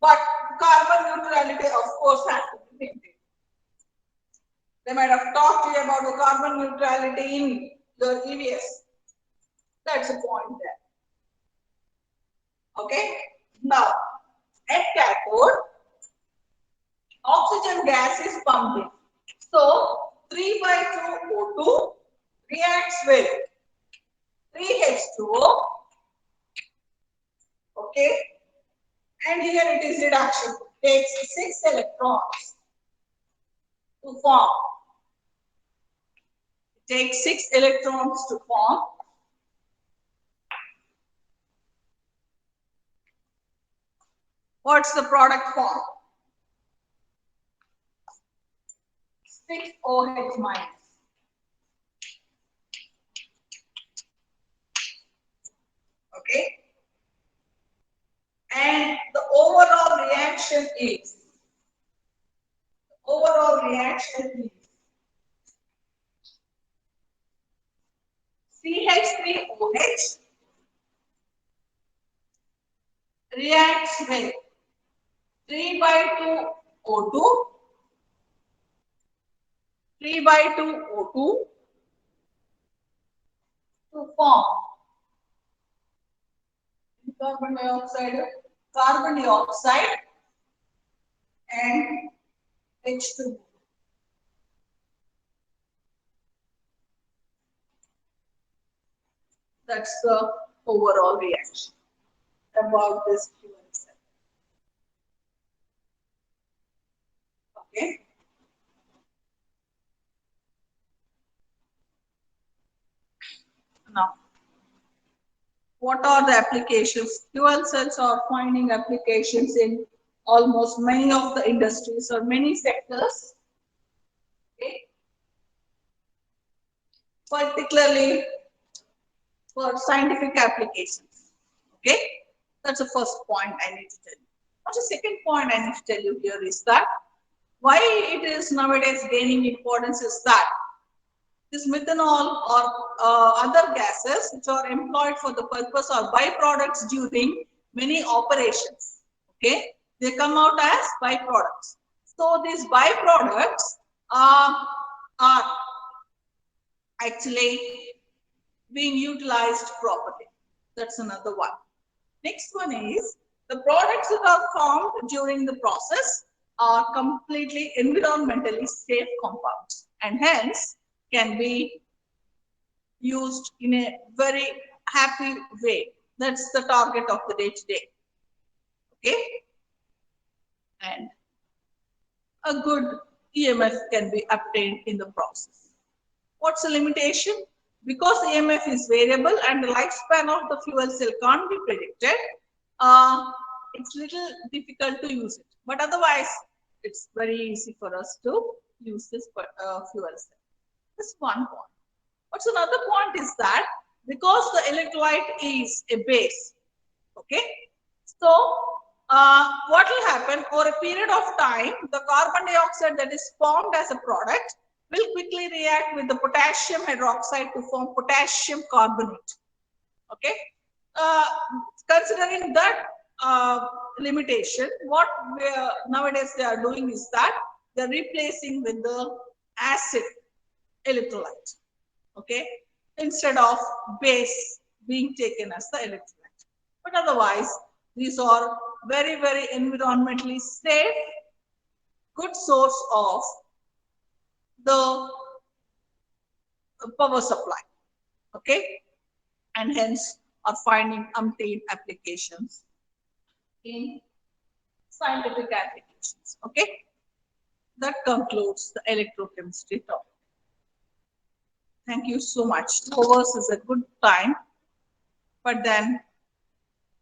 But carbon neutrality, of course, has to be maintained. They might have talked to you about the carbon neutrality in the EVS. That's a point there. Okay. Now, at cathode, oxygen gas is pumped in. So 3/2 O2 reacts with 3H2O. Okay. And here it is reduction. Takes 6 electrons to form. It takes 6 electrons to form. What's the product form? 6OH minus. Okay. And the overall reaction is CH3OH reacts with 3/2 O2 to form carbon dioxide and H2. That's the overall reaction about this fuel cell. Okay. Now, what are the applications? Fuel cells are finding applications in almost many of the industries or many sectors. Okay. Particularly for scientific applications. Okay. That's the first point I need to tell you. What's the second point I need to tell you here is that why it is nowadays gaining importance is that this methanol or other gases which are employed for the purpose or byproducts during many operations. Okay, they come out as byproducts. So these byproducts are actually being utilized properly. That's another one. Next one is the products that are formed during the process are completely environmentally safe compounds and hence can be used in a very happy way. That's the target of the day-to-day. Okay. And a good EMF can be obtained in the process. What's the limitation? Because EMF is variable and the lifespan of the fuel cell can't be predicted, it's little difficult to use it. But otherwise, it's very easy for us to use this fuel cell. This is one point. What's another point is that because the electrolyte is a base, okay, so what will happen over a period of time, the carbon dioxide that is formed as a product will quickly react with the potassium hydroxide to form potassium carbonate. Okay, considering that limitation, what nowadays they are doing is that they are replacing with the acid electrolyte. Okay, instead of base being taken as the electrolyte. But otherwise, these are very, very environmentally safe, good source of the power supply. Okay, and hence are finding umpteen applications in scientific applications. Okay, that concludes the electrochemistry topic. Thank you so much. 2 hours is a good time, but then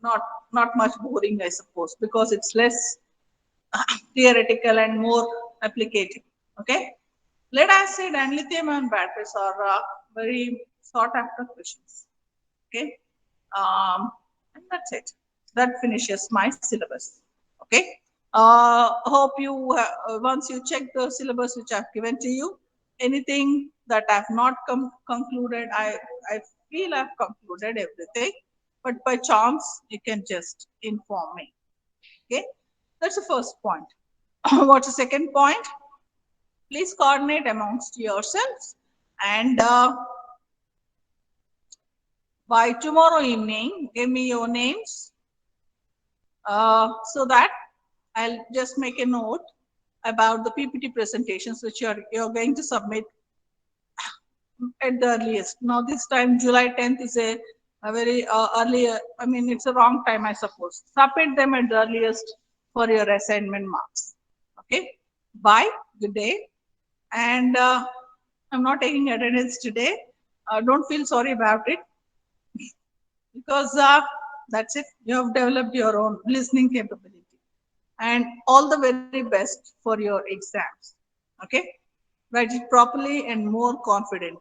not much boring, I suppose, because it's less theoretical and more applicative. Okay, lead acid and lithium ion batteries are very sought after questions. Okay, And that's it. That finishes my syllabus. Okay. Hope you, once you check the syllabus which I've given to you, anything that I've not concluded, I feel I've concluded everything, but by chance, you can just inform me. Okay. That's the first point. What's the second point? Please coordinate amongst yourselves, and by tomorrow evening, give me your names so that I'll just make a note about the PPT presentations which you're going to submit at the earliest. Now this time July 10th is a very early, I mean it's a wrong time I suppose. Submit them at the earliest for your assignment marks. Okay, bye, good day. And I'm not taking attendance today. Don't feel sorry about it, because that's it. You have developed your own listening capability. And all the very best for your exams. Okay, write it properly and more confidently.